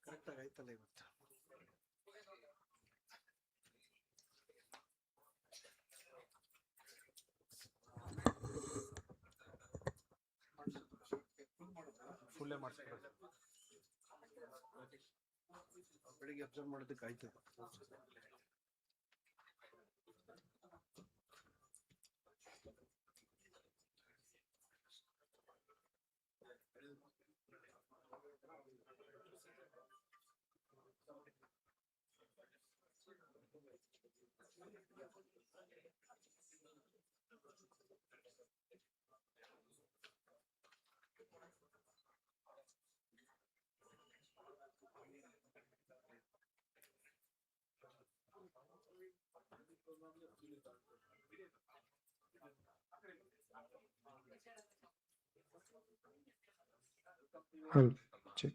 ಕರೆಕ್ಟಾಗಿ ಆಯ್ತಲ್ಲ ಇವತ್ತು. ಫುಲ್ಲೇ ಮಾಡಿಸ್ಬೇಕು. ಬೆಳಿಗ್ಗೆ ಅಬ್ಸರ್ವ್ ಮಾಡೋದಕ್ಕೆ ಆಯ್ತದೆ. Hello, check.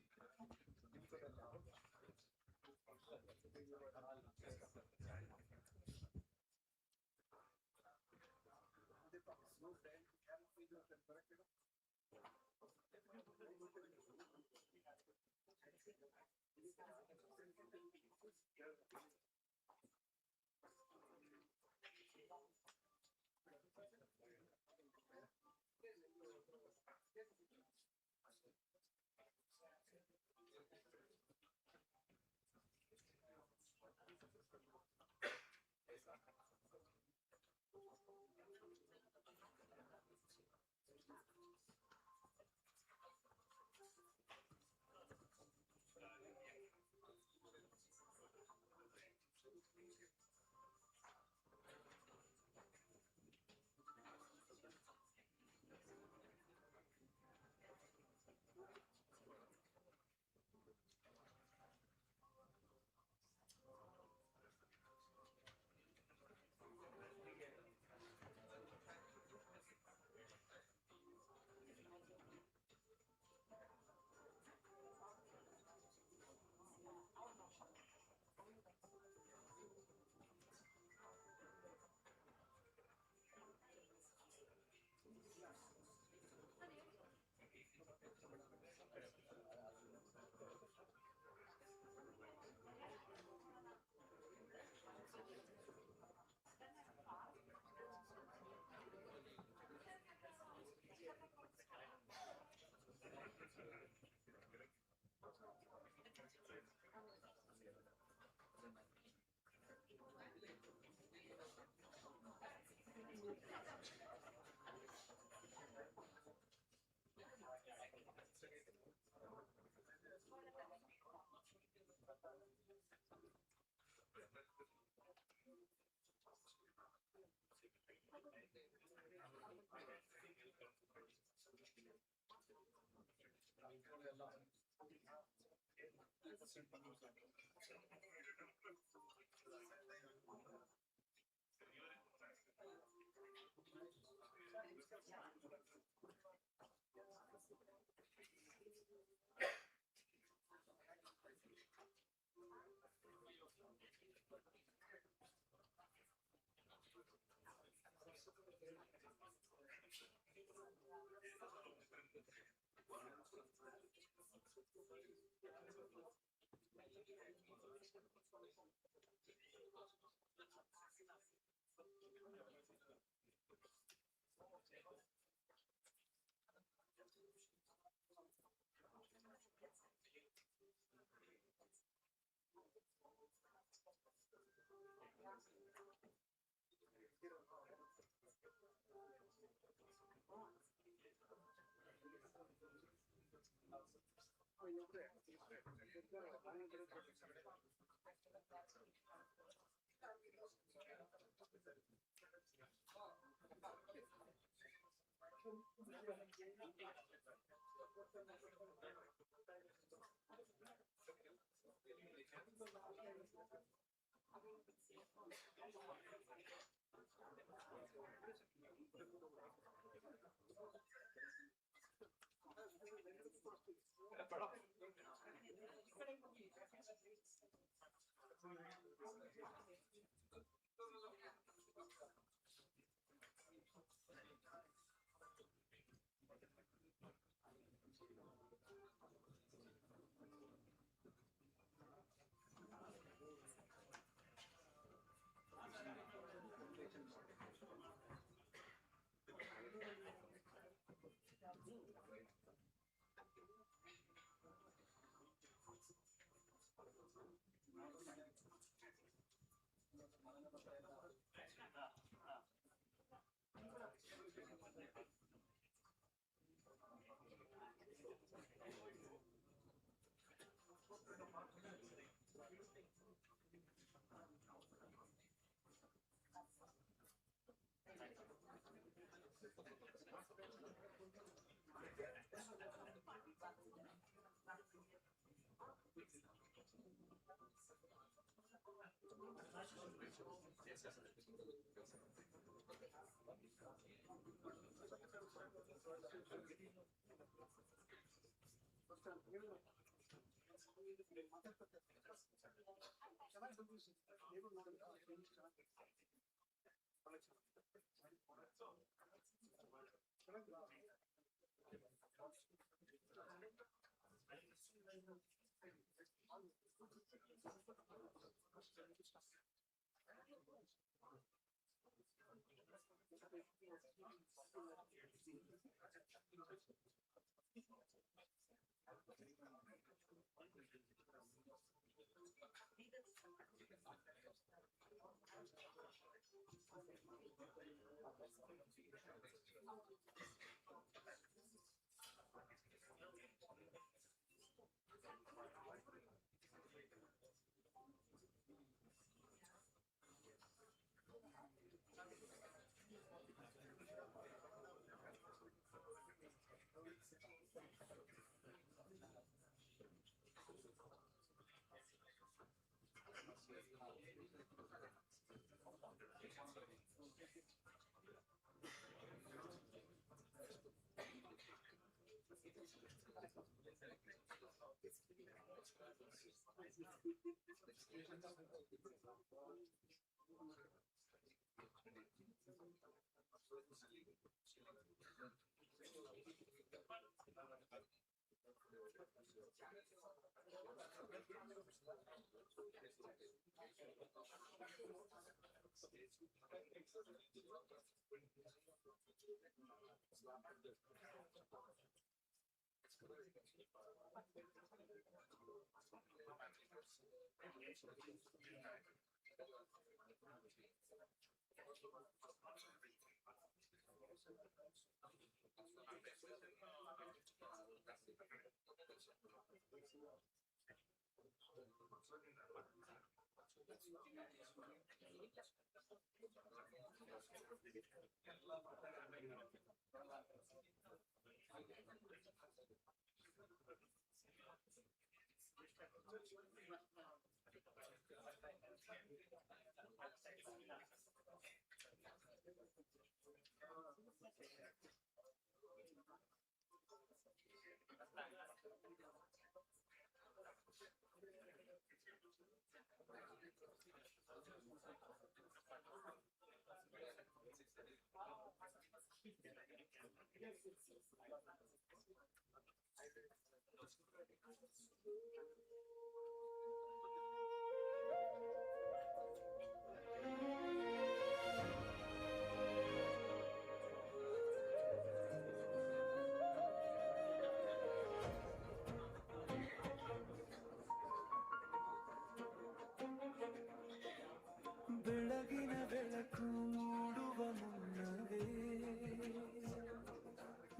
ಬೆಳಗಿನ ಬೆಳಕು ಮೂಡುವ ಮುನ್ನವೇ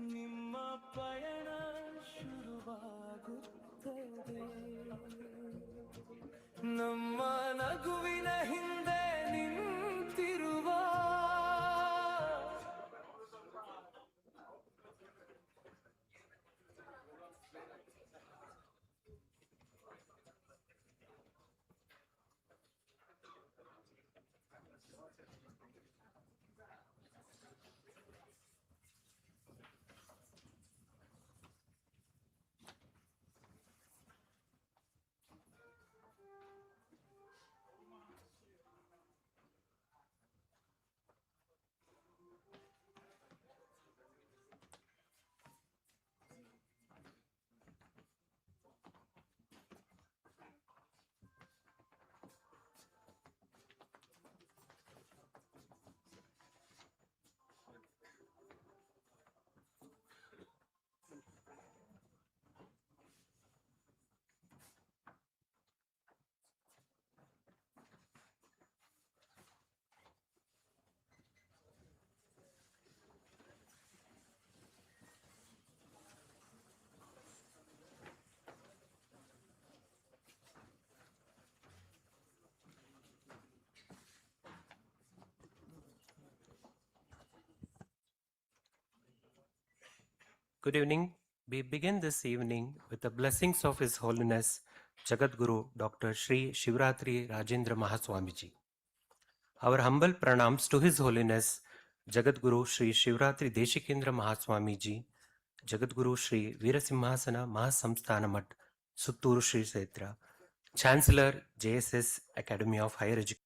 ನಿಮ್ಮ ಪಯಣ ಶುರುವಾಗುತ್ತದೆ. ನಮ್ಮ ನಗುವಿನ ಹಿಂದೆ ನಿಂತಿರುವ Good evening. We begin this evening with the blessings of His Holiness Jagadguru Dr. Sri Shivratri Rajendra Mahaswamiji. Our humble pranams to His Holiness Jagadguru Sri Shivratri Deshikendra Mahaswamiji, Jagadguru Sri Veerasimhasana Mahasamsthana Mat, Sutturu Sri Kshetra, Chancellor JSS Academy of Higher Education.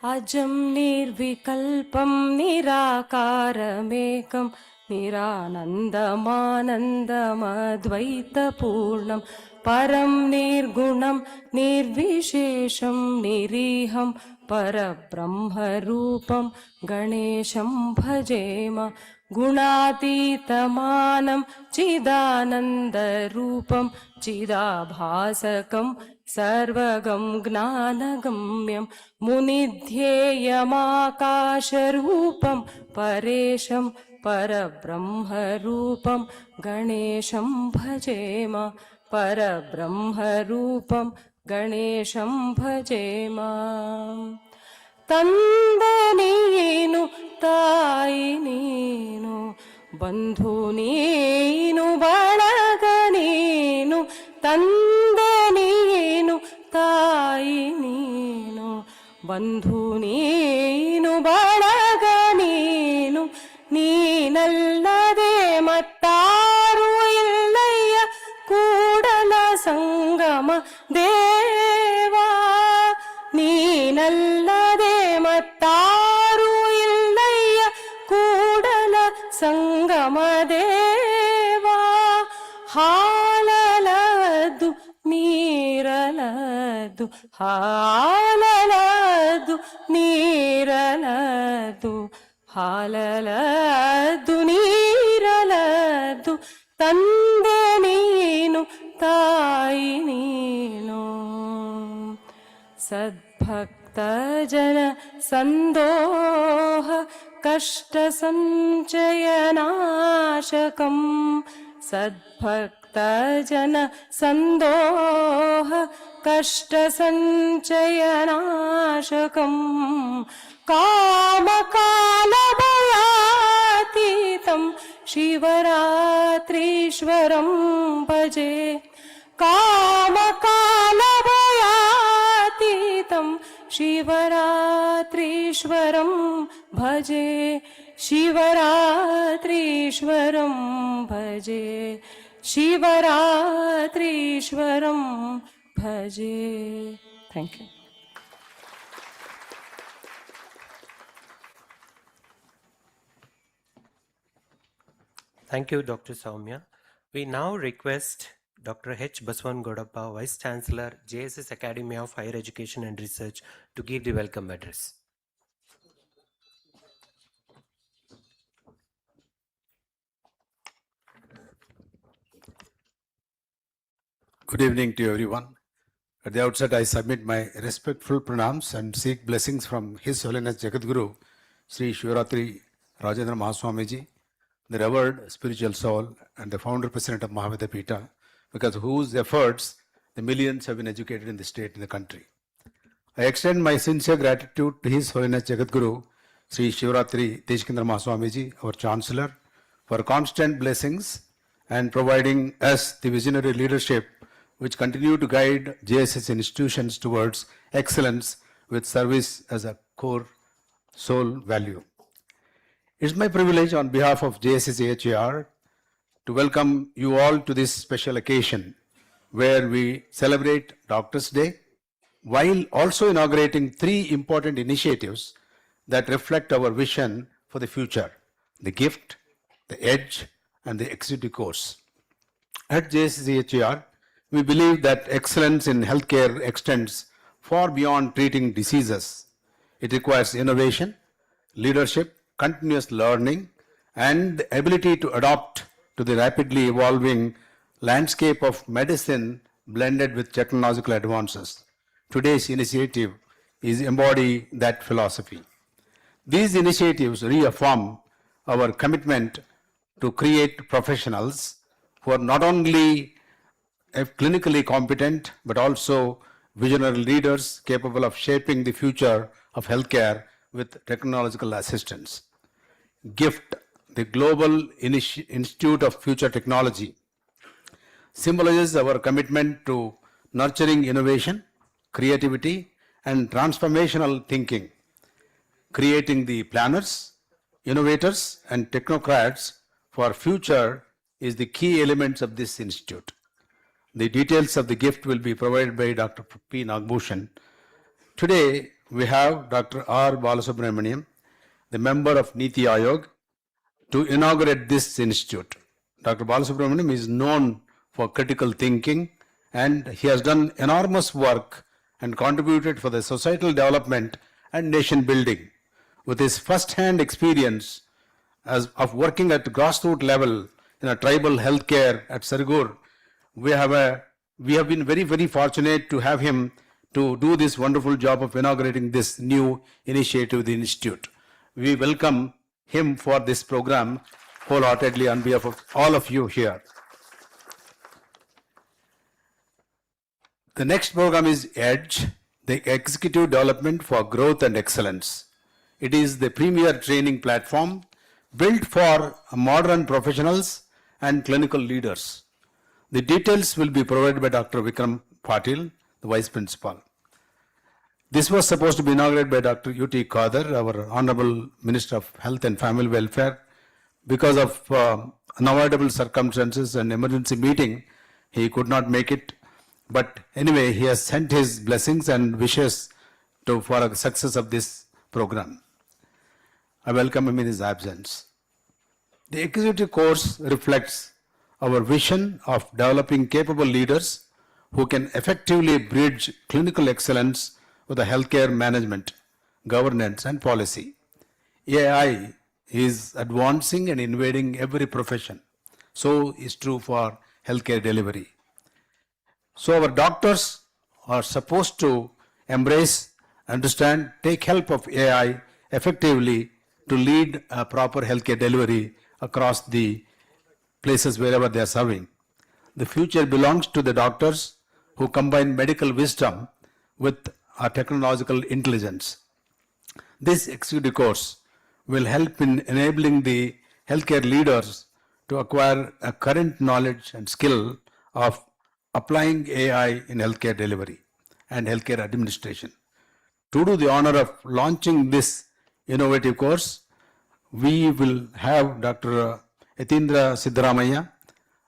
अजं निर्विकल्पं निराकारमेकं निरानन्दमानन्दमद्वैतपूर्णं परं निर्गुणं निर्विशेषं निरीहं परब्रह्मरूपं गणेशं भजेम गुणातीतमानं चिदानन्दरूपं चिदाभासकं सर्वगं ज्ञानगम्यं मुनिध्येयमाकाशरूपं परेशं परब्रह्मरूपं गणेशं भजेम परब्रह्मरूपं गणेशं भजेम ತಂದೆ ನೀನು ತಾಯಿ ನೀನು ಬಂಧು ನೀನು ಬಳಗ ನೀನು ತಂದೆ ನೀನು ತಾಯಿ ನೀನು ಬಂಧು ನೀನು ಬಳಗ ನೀನು ನೀನಲ್ಲದೆ ಮತ್ತಾರು ಇಲ್ಲಯ್ಯ ಕೂಡಲ ಸಂಗಮ ದೇವಾ ನೀನಲ್ಲದೆ ಮತ್ತಾರು ಇಲ್ಲಯ್ಯ ಕೂಡಲ ಸಂಗಮ ದೇವಾ ಹಾಲಲದು ನೀರಲದು ಹಾಲಲದು ನೀರಲದು ಹಾಲಲದು ನೀರಲದು ತಂದೆ ನೀನು ತಾಯಿ ನೀನು ಸದ್ಭಕ್ತ ಜನ ಸಂದೋಹ ಕಷ್ಟ ಸಂಚಯನಾಶಕಂ ಸದ್ಭಕ್ತ ಜನ ಸಂದೋಹ ಕಷ್ಟ ಸಂಚಯನಾಶಕಂ ಕಾಮಕಾಲಭಯಾತೀತಂ ಶಿವರಾತ್ರೀಶ್ವರಂ ಭಜೆ कामकालभयातीतं शिवरात्रीश्वरं भजे शिवरात्रीश्वरं भजे शिवरात्रीश्वरं भजे thank you Thank you, Dr. Soumya. We now request Dr. H. Baswan Godappa, Vice Chancellor, JSS Academy of Higher Education and Research, to give the welcome address. Good evening to everyone. At the outset, I submit my respectful pranams and seek blessings from His Holiness Jagadguru, Sri Shivratri Rajendra Mahaswamiji, the revered spiritual soul and the founder president of Mahavidapita, because of whose efforts the millions have been educated in the state and the country. I extend my sincere gratitude to His Holiness Jagadguru, Sri Shivratri Deshikendra Mahaswamiji, our Chancellor, for constant blessings and providing us the visionary leadership which continue to guide JSS institutions towards excellence with service as a core sole value. It's my privilege on behalf of JSS AHAR to welcome you all to this special occasion where we celebrate Doctors' Day while also inaugurating 3 important initiatives that reflect our vision for the future: the gift, the edge, and the executive course. At JSCHR, we believe that excellence in healthcare extends far beyond treating diseases. It requires innovation, leadership, continuous learning, and the ability to adapt to the rapidly evolving landscape of medicine blended with technological advances. Today's initiative is embody that philosophy. These initiatives reaffirm our commitment to create professionals who are not only clinically competent but also visionary leaders capable of shaping the future of healthcare with technological assistance. GIFT, the Global Institute of Future Technology, symbolizes our commitment to nurturing innovation, creativity, and transformational thinking, creating the planners, innovators, and technocrats for future is the key elements of this institute. The details of the gift will be provided by Dr. P. Nagbhushan. Today, we have Dr. R. Balasubramaniam, the member of Niti Aayog, to inaugurate this institute. Dr. Balasubramaniam is known for critical thinking and he has done enormous work and contributed for the societal development and nation building. With his first-hand experience of working at grassroots level in a tribal healthcare at Sargur, we have been very, very fortunate to have him to do this wonderful job of inaugurating this new initiative, the Institute. We welcome him for this program wholeheartedly on behalf of all of you here. The next program is EDGE, the Executive Development for Growth and Excellence. It is the premier training platform built for modern professionals and clinical leaders. The details will be provided by Dr. Vikram Patil, the Vice Principal. This was supposed to be inaugurated by Dr. U.T. Khadar, our Honorable Minister of Health and Family Welfare. Because of unavoidable circumstances and emergency meeting, he could not make it. But anyway, he has sent his blessings and wishes for the success of this program. I welcome him in his absence. The executive course reflects our vision of developing capable leaders who can effectively bridge clinical excellence with the healthcare management, governance, and policy. AI is advancing and invading every profession. So is true for healthcare delivery. So our doctors are supposed to embrace, understand, take help of AI effectively to lead a proper healthcare delivery across the places wherever they are serving. The future belongs to the doctors who combine medical wisdom with technological intelligence. This executive course will help in enabling the healthcare leaders to acquire a current knowledge and skill of applying AI in healthcare delivery and healthcare administration. To do the honor of launching this innovative course, we will have Dr. Yatindra Siddaramaiah,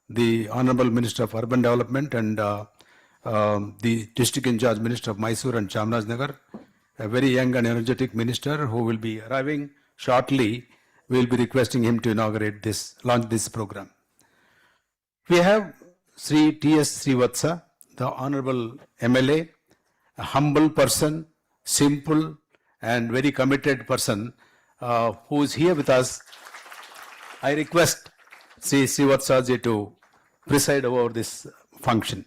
the Honorable Minister of Urban Development and the District in Charge Minister of Mysore and Chamarajanagar, a very young and energetic minister who will be arriving shortly. We will be requesting him to inaugurate this, launch this program. We have Sri T.S. Srivatsa, the Honorable MLA, a humble person, simple and very committed person who is here with us. I request Sri Srivatsaji to preside over this function.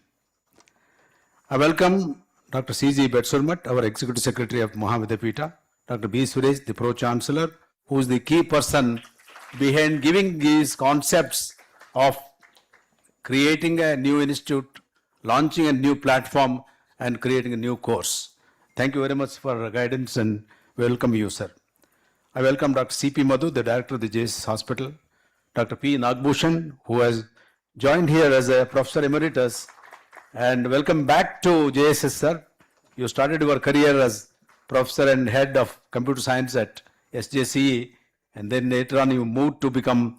I welcome Dr. C.G. Betsurmat, our Executive Secretary of Mahavidyapita, Dr. B. Suresh, the Pro-Chancellor, who is the key person behind giving these concepts of creating a new institute, launching a new platform, and creating a new course. Thank you very much for your guidance and welcome you, sir. I welcome Dr. C.P. Madhu, the Director of the JSS Hospital, Dr. P. Nagbhushan, who has joined here as a Professor Emeritus, and welcome back to JSS, sir. You started your career as Professor and Head of Computer Science at SJCE, and then later on you moved to become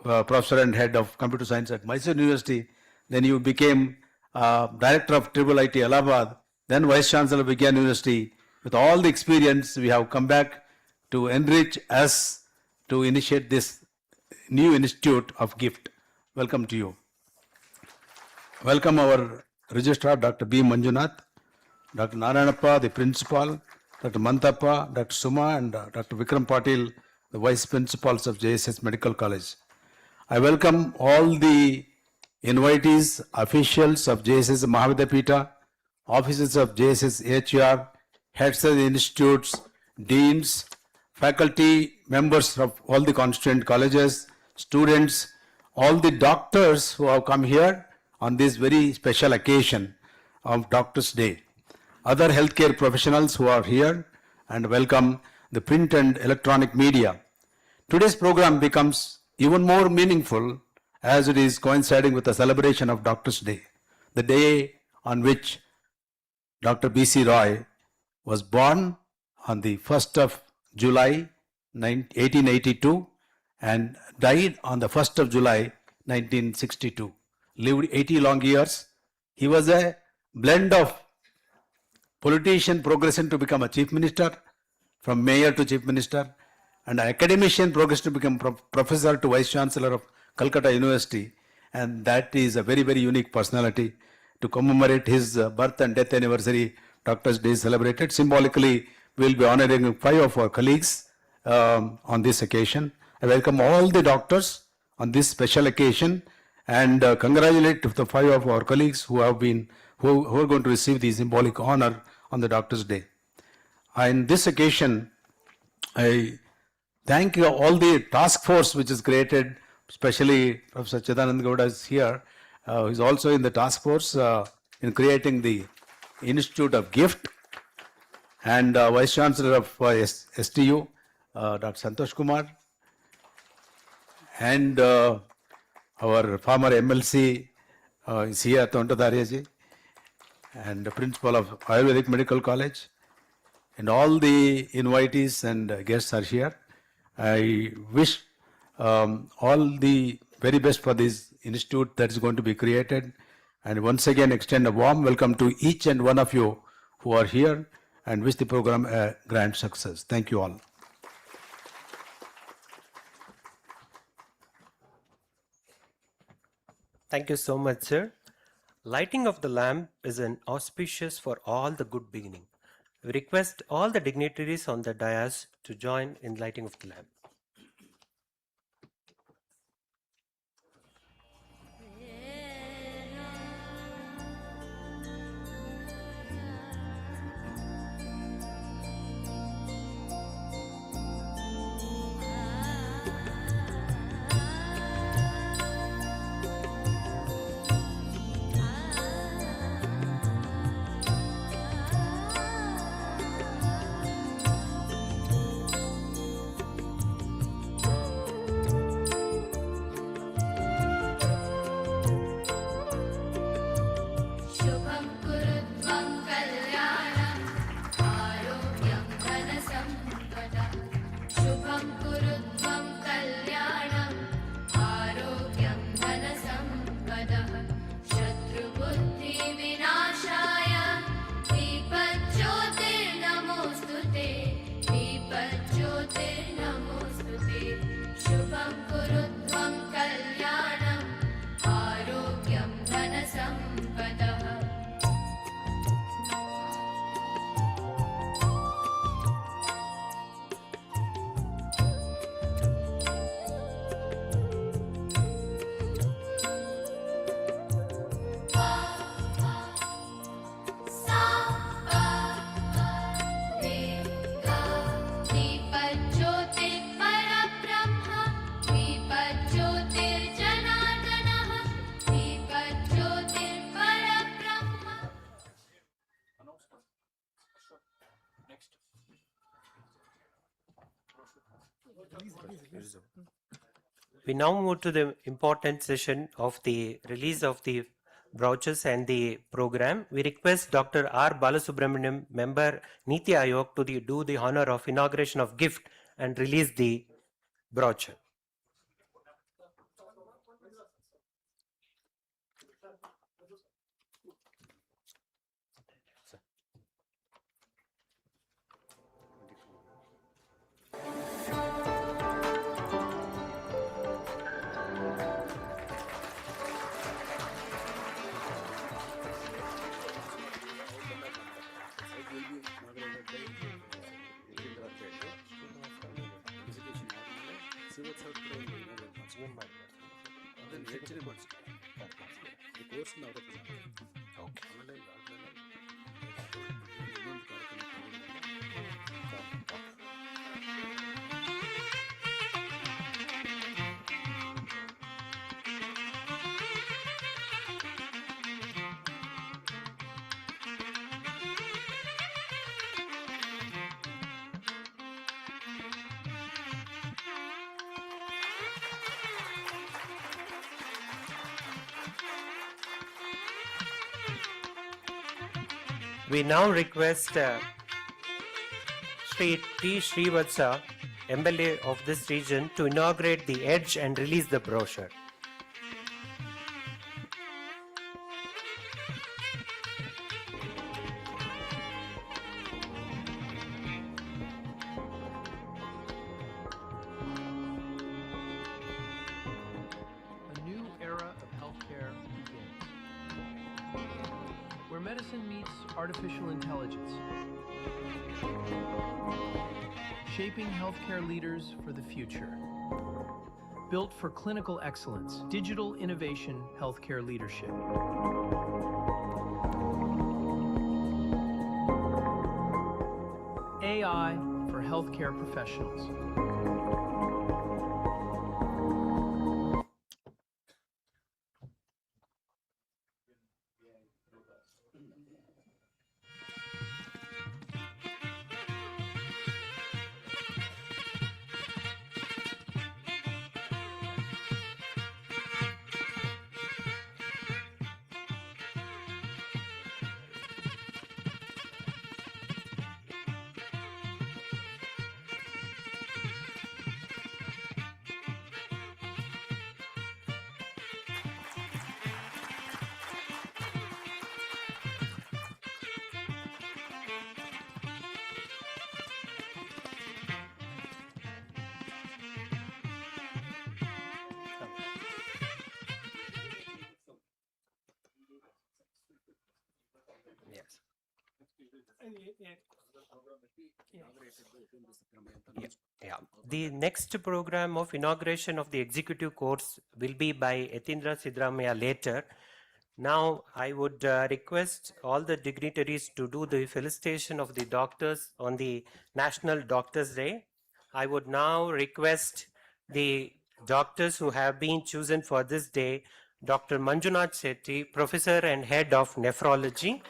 Professor and Head of Computer Science at Mysore University. Then you became Director of IIIT Allahabad, then Vice Chancellor of Vigyan University. With all the experience, we have come back to enrich us to initiate this new institute of GIFT. Welcome to you. Welcome our Registrar, Dr. B. Manjunath, Dr. Narayanappa, the Principal, Dr. Mantappa, Dr. Suma, and Dr. Vikram Patil, the Vice Principals of JSS Medical College. I welcome all the invitees, officials of JSS Mahavidyapita, officers of JSS HR, heads of the institutes, deans, faculty, members of all the constituent colleges, students, all the doctors who have come here on this very special occasion of Doctors' Day, other healthcare professionals who are here, and welcome the print and electronic media. Today's program becomes even more meaningful as it is coinciding with the celebration of Doctors' Day, the day on which Dr. B.C. Roy was born on the 1st of July 1882 and died on the 1st of July 1962. Lived 80 long years. He was a blend of politician progressing to become a chief minister, from mayor to chief minister, and an academician progressing to become professor to vice chancellor of Calcutta University. And that is a very, very unique personality. To commemorate his birth and death anniversary, Doctors' Day is celebrated. Symbolically, we will be honoring 5 of our colleagues on this occasion. I welcome all the doctors on this special occasion and congratulate the 5 of our colleagues who are going to receive the symbolic honor on the Doctors' Day. On this occasion, I thank all the task force which is created, especially Professor Chidanand Gowda is here, who is also in the task force in creating the Institute of Gift, and Vice Chancellor of STU, Dr. Santosh Kumar, and our former MLC is here, Tontadaryaji, and the Principal of Ayurvedic Medical College, and all the invitees and guests are here. I wish all the very best for this institute that is going to be created, and once again extend a warm welcome to each and one of you who are here and wish the program a grand success. Thank you all. Thank you so much, sir. Lighting of the lamp is an auspicious for all the good beginning. We request all the dignitaries on the dais to join in lighting of the lamp. शुभं कुरु त्वं कल्याणं आरोग्यं धनसम्पदः शुभं कुरु त्वं कल्याणं आरोग्यं धनसम्पदः शत्रुबुद्धिविनाशाय दीपज्योतिर्नमोऽस्तु ते दीपज्योतिर्नमोऽस्तु ते शुभं कुरु त्वं कल्याणं आरोग्यं धनसम्पदः दीपज्योतिर्परब्रह्म दीपज्योतिर्जनार्दनः दीपज्योतिर्परब्रह्म We now move to the important session of the release of the brochures and the program. We request Dr. R. Balasubramaniam, member Niti Ayog, to do the honor of inauguration of gift and release the brochure. ಅದನ್ನು ಹೆಚ್ಚಿನ ಕೋರ್ಸ್ನ ಅವರೇ present Okay. ಆಮೇಲೆ ಇದಾದ್ಮೇಲೆ ಇನ್ನೊಂದು ಕಾರ್ಯಕ್ರಮ We now request Sri T. Srivatsa, MLA of this region, to inaugurate the Edge and release the brochure. A new era of healthcare begins, where medicine meets artificial intelligence, shaping healthcare leaders for the future. Built for clinical excellence, digital innovation, healthcare leadership. AI for healthcare professionals. Yes. Yeah. The next program of inauguration of the executive course will be by Yatindra Sidramaya later. Now, I would request all the dignitaries to do the felicitation of the doctors on the National Doctors' Day. I would now request the doctors who have been chosen for this day, Dr. Manjunath Shetty, Professor and Head of Nephrology,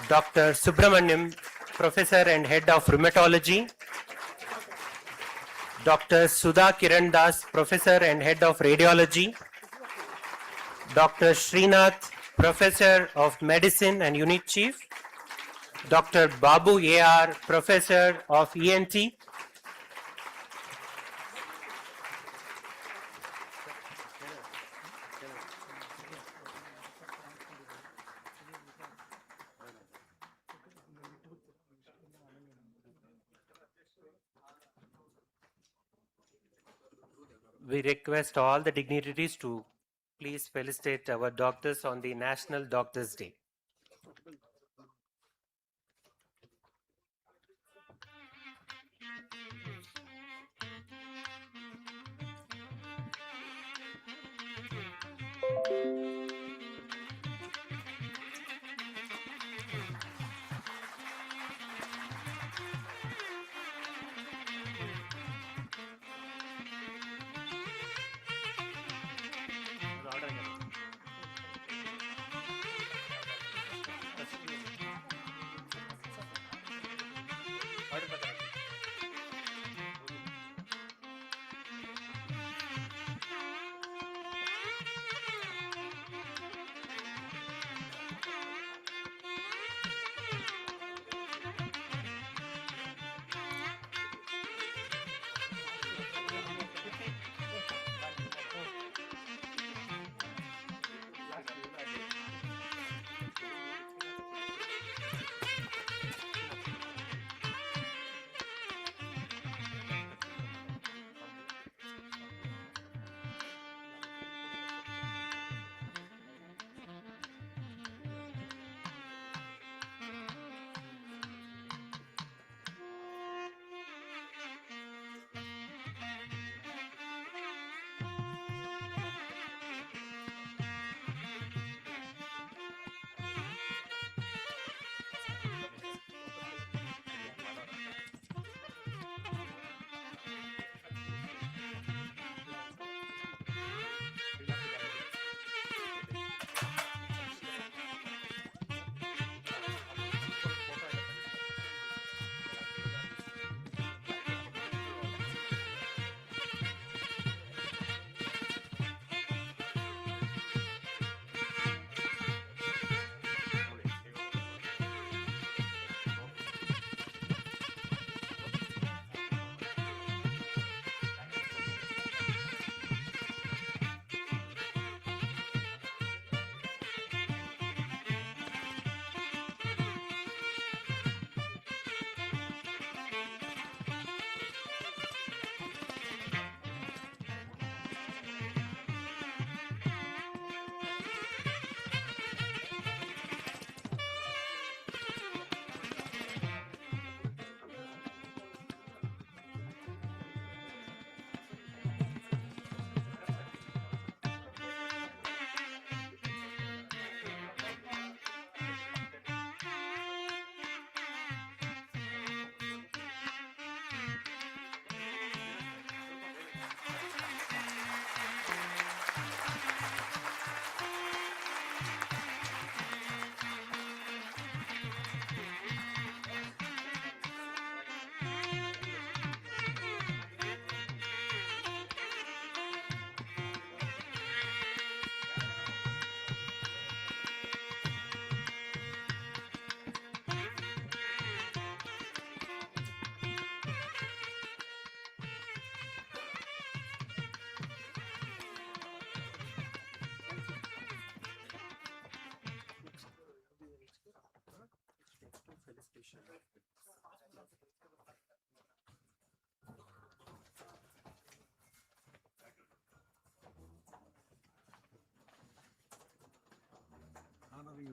Dr. Subramaniam, Professor and Head of Rheumatology, Dr. Sudha Kiran Das, Professor and Head of Radiology, Dr. Srinath, Professor of Medicine and Unit Chief, Dr. Babu A.R., Professor of ENT, we request all the dignitaries to please felicitate our doctors on the National Doctors' Day.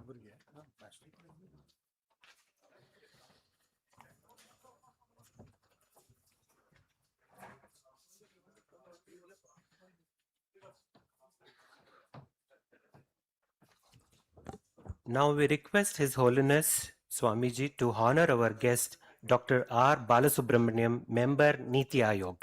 ಒಬ್ಬರಿಗೆ Now we request His Holiness Swamiji to honor our guest, Dr. R. Balasubramaniam, member Niti Ayog.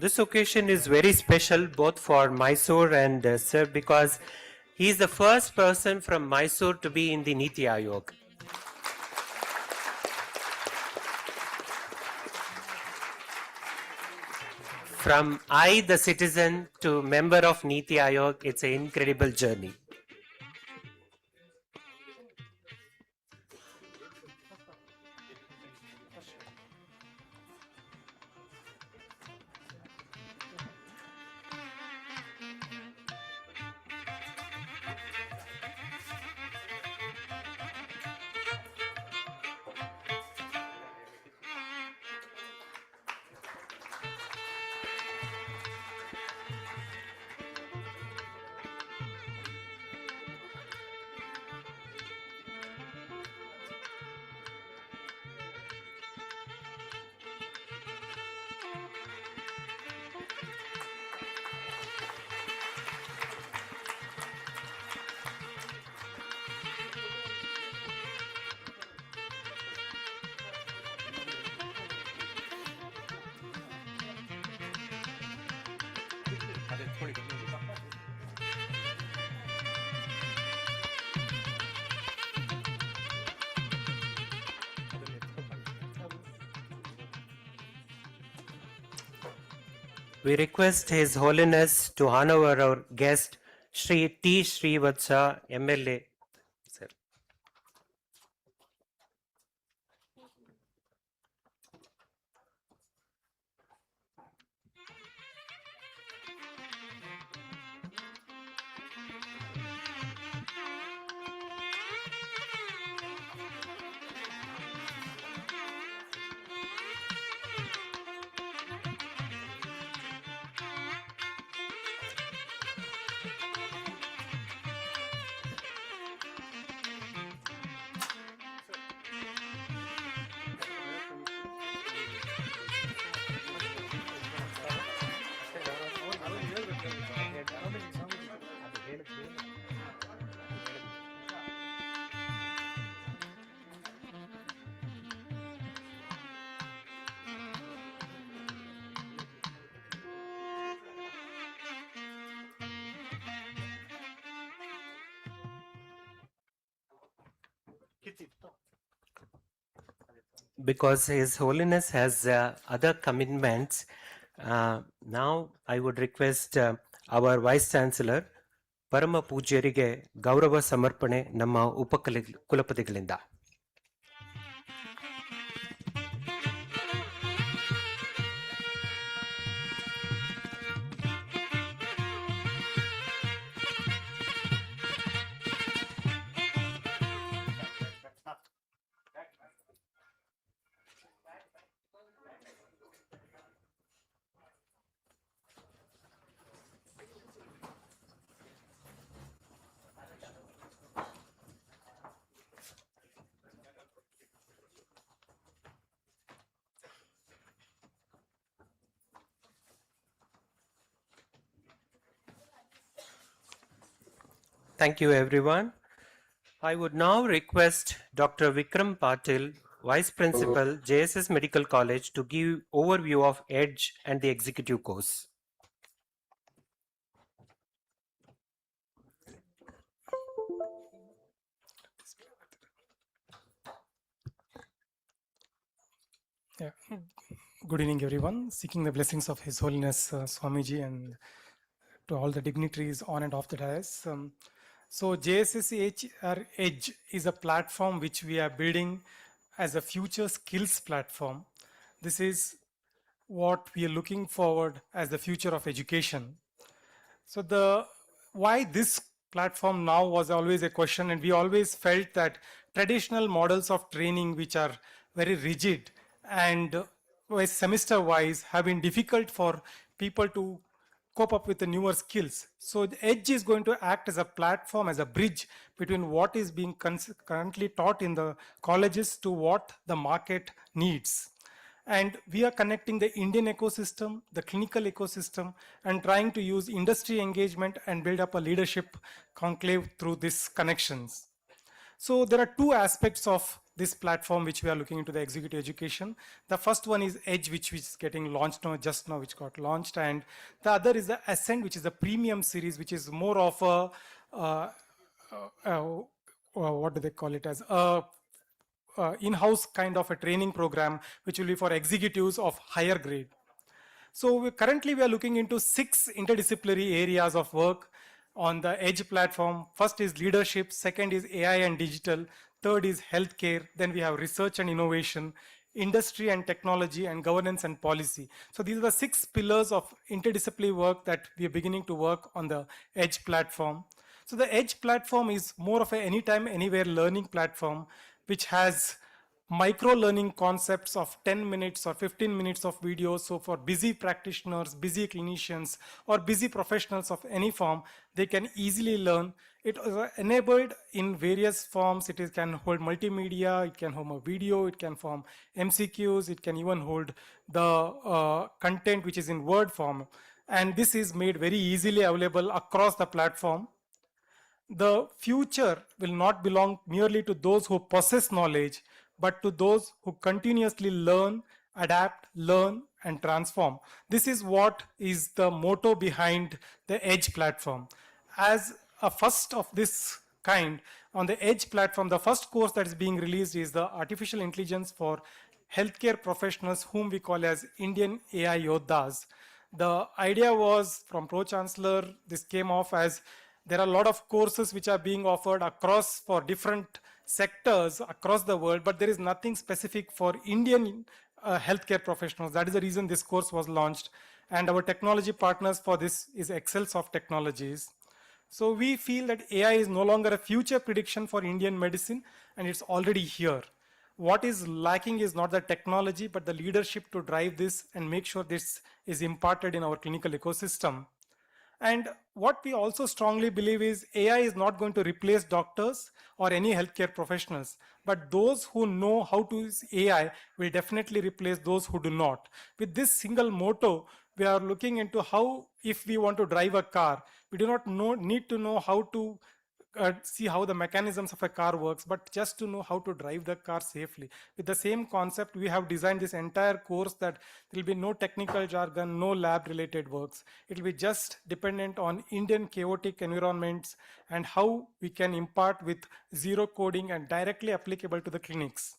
This occasion is very special both for Mysore and Sir because he is the first person from Mysore to be in the Niti Ayog. From I, the citizen, to member of Niti Ayog, it's an incredible journey. We request His Holiness to honor our guest, Sri T. Srivatsa, MLA. Sir. Because His Holiness has other commitments, now I would request our Vice Chancellor, ಪರಮ ಪೂಜ್ಯರಿಗೆ ಗೌರವ ಸಮರ್ಪಣೆ ನಮ್ಮ ಕುಲಪತಿಗಳಿಂದ. Thank you, everyone. I would now request Dr. Vikram Patil, Vice Principal, JSS Medical College, to give overview of EDGE and the executive course. Yeah. Good evening, everyone. Seeking the blessings of His Holiness Swamiji and to all the dignitaries on and off the dais. So JSSCHR Edge is a platform which we are building as a future skills platform. This is what we are looking forward as the future of education. So the why this platform now was always a question, and we always felt that traditional models of training, which are very rigid and semester wise, have been difficult for people to cope up with the newer skills. So the Edge is going to act as a platform, as a bridge between what is being currently taught in the colleges to what the market needs. And we are connecting the Indian ecosystem, the clinical ecosystem, and trying to use industry engagement and build up a leadership conclave through these connections. So there are two aspects of this platform which we are looking into the executive education. The first one is Edge, which is getting launched now, just now, which got launched, and the other is the Ascent, which is the premium series, which is more of a what do they call it as a in-house kind of a training program, which will be for executives of higher grade. So currently we are looking into 6 interdisciplinary areas of work on the Edge platform. First is leadership, second is AI and digital, third is healthcare, then we have research and innovation, industry and technology, and governance and policy. So these are the 6 pillars of interdisciplinary work that we are beginning to work on the Edge platform. So the Edge platform is more of a anytime, anywhere learning platform, which has micro learning concepts of 10 minutes or 15 minutes of videos. So for busy practitioners, busy clinicians, or busy professionals of any form, they can easily learn. It is enabled in various forms. Can hold multimedia, it can hold a video, it can form MCQs, it can even hold the content which is in word form. And this is made very easily available across the platform. The future will not belong merely to those who possess knowledge, but to those who continuously learn, adapt, learn, and transform. This is what is the motto behind the Edge platform. As a first of this kind, on the Edge platform, the first course that is being released is the Artificial Intelligence for Healthcare Professionals, whom we call as Indian AI Yodhas. The idea was from Pro Chancellor, this came off as there are a lot of courses which are being offered across for different sectors across the world, but there is nothing specific for Indian healthcare professionals. That is the reason this course was launched. And our technology partners for this is Excelsoft Technologies. So we feel that AI is no longer a future prediction for Indian medicine, and it's already here. What is lacking is not the technology, but the leadership to drive this and make sure this is imparted in our clinical ecosystem. And what we also strongly believe is AI is not going to replace doctors or any healthcare professionals, but those who know how to use AI will definitely replace those who do not. With this single motto, we are looking into how, if we want to drive a car, we do not need to know how to see how the mechanisms of a car works, but just to know how to drive the car safely. With the same concept, we have designed this entire course that there will be no technical jargon, no lab related works. It will be just dependent on Indian chaotic environments and how we can impart with zero coding and directly applicable to the clinics.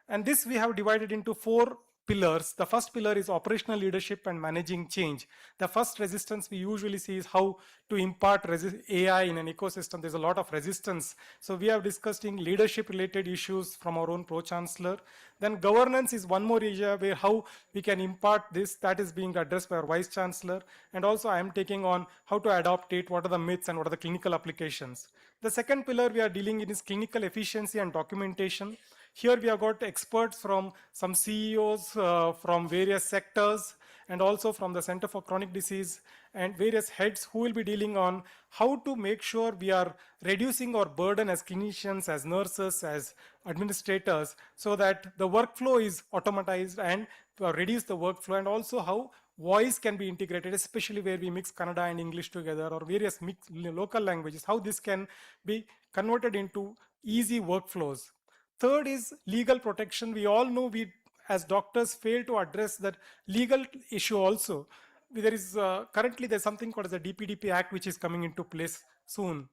And this we have divided into 4 pillars. The first pillar is operational leadership and managing change. The first resistance we usually see is how to impart AI in an ecosystem. There's a lot of resistance. So we have discussing leadership related issues from our own Pro Chancellor. Then governance is one more area where how we can impart this, that is being addressed by our Vice Chancellor. And also I am taking on how to adopt it, what are the myths and what are the clinical applications. The second pillar we are dealing in is clinical efficiency and documentation. Here we have got experts from some CEOs from various sectors and also from the Center for Chronic Disease and various heads who will be dealing on how to make sure we are reducing our burden as clinicians, as nurses, as administrators, so that the workflow is automatized and reduce the workflow, and also how voice can be integrated, especially where we mix Kannada and English together or various local languages, how this can be converted into easy workflows. Third is legal protection. We all know we as doctors fail to address that legal issue also. There is currently there's something called as the DPDP Act which is coming into place soon.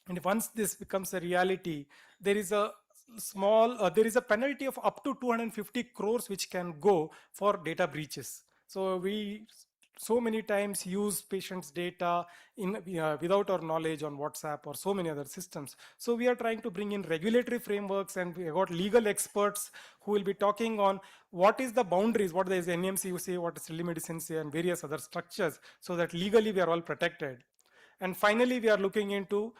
And once this becomes a reality, there is a there is a penalty of up to 250 crores which can go for data breaches. So we so many times use patients' data without our knowledge on WhatsApp or so many other systems. So we are trying to bring in regulatory frameworks, and we have got legal experts who will be talking on what is the boundaries, what is NMC say, what is telemedicine say, and various other structures, so that legally we are all protected. And finally, we are looking into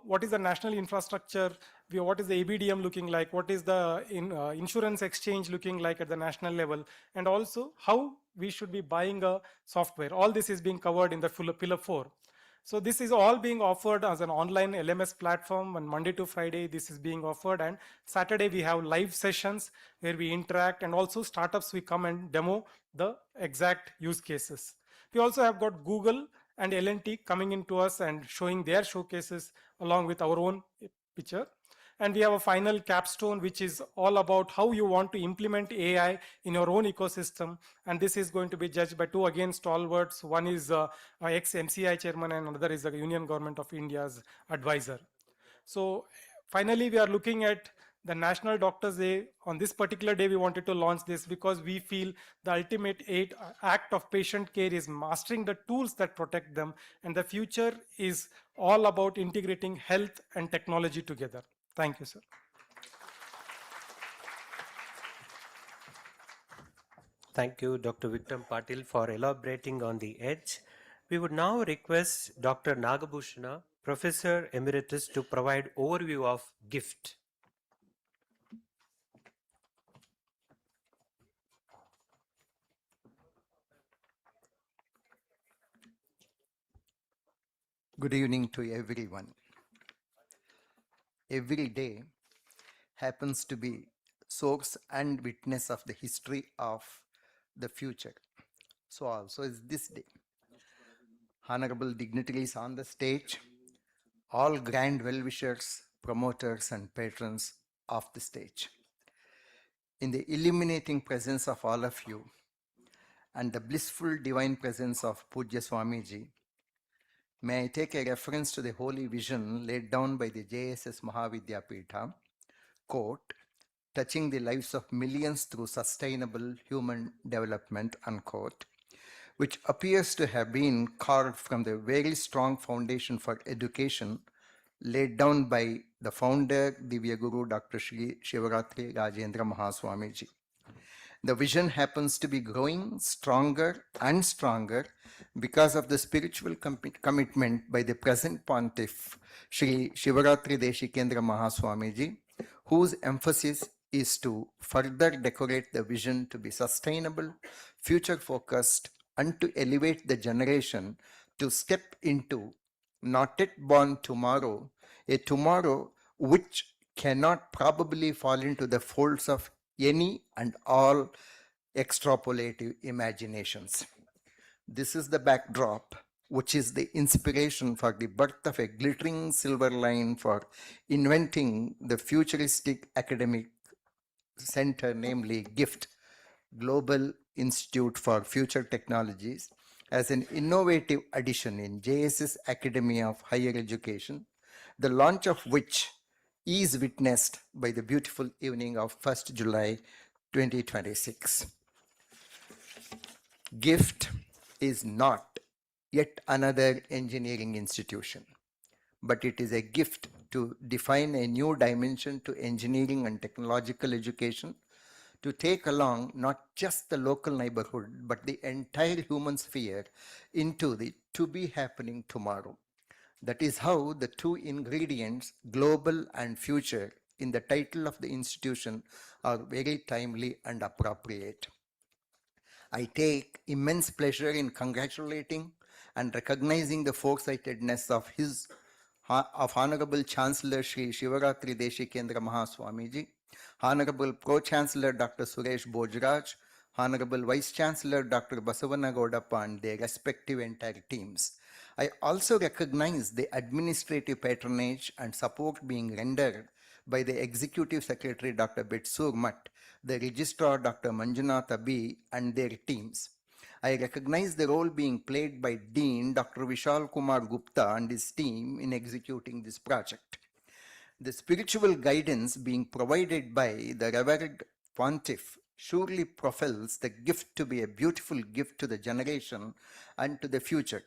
what is the national infrastructure, what is the ABDM looking like, what is the insurance exchange looking like at the national level, and also how we should be buying a software. All this is being covered in the pillar 4. So this is all being offered as an online LMS platform, and Monday to Friday this is being offered, and Saturday we have live sessions where we interact, and also startups we come and demo the exact use cases. We also have got Google and L&T coming into us and showing their showcases along with our own picture. And we have a final capstone, which is all about how you want to implement AI in your own ecosystem. And this is going to be judged by two, again, stalwarts. One is ex-MCI chairman, and another is the Union Government of India's advisor. So finally, we are looking at the National Doctors Day. On this particular day, we wanted to launch this because we feel the ultimate act of patient care is mastering the tools that protect them. And the future is all about integrating health and technology together. Thank you, sir. Thank you, Dr. Vikram Patil, for elaborating on the edge. We would now request Dr. Nagabhushana, Professor Emeritus, to provide overview of GIFT. Good evening to everyone. Every day happens to be source and witness of the history of the future. So also is this day. Honorable dignitaries on the stage, all grand well-wishers, promoters and patrons of the stage. In the illuminating presence of all of you and the blissful divine presence of Pujya Swamiji, may I take a reference to the holy vision laid down by the JSS Mahavidyapitha, quote, touching the lives of millions through sustainable human development, unquote, which appears to have been carved from the very strong foundation for education laid down by the founder, Divya Guru, Dr. Shri Shivaratri Rajendra Mahaswamiji. The vision happens to be growing stronger and stronger because of the spiritual commitment by the present pontiff, Shri Shivaratri Deshikendra Mahaswamiji, whose emphasis is to further decorate the vision to be sustainable, future-focused, and to elevate the generation to step into not yet born tomorrow, a tomorrow which cannot probably fall into the folds of any and all extrapolative imaginations. This is the backdrop, which is the inspiration for the birth of a glittering silver line for inventing the futuristic academic center, namely GIFT, Global Institute for Future Technologies, as an innovative addition in JSS Academy of Higher Education, the launch of which is witnessed by the beautiful evening of 1st July 2026. GIFT is not yet another engineering institution, but it is a gift to define a new dimension to engineering and technological education, to take along not just the local neighborhood, but the entire human sphere into the to be happening tomorrow. That is how the two ingredients, global and future, in the title of the institution are very timely and appropriate. I take immense pleasure in congratulating and recognizing the foresightedness of Honorable Chancellor Shri Shivaratri Deshikendra Mahaswamiji, Honorable Pro-Chancellor Dr. Suresh Bojraj, Honorable Vice Chancellor Dr. Basavanna Godappa and their respective entire teams. I also recognize the administrative patronage and support being rendered by the Executive Secretary Dr. Betsur Mutt, the Registrar Dr. Manjunatha B. and their teams. I recognize the role being played by Dean Dr. Vishal Kumar Gupta and his team in executing this project. The spiritual guidance being provided by the Reverend Pontiff surely propels the gift to be a beautiful gift to the generation and to the future,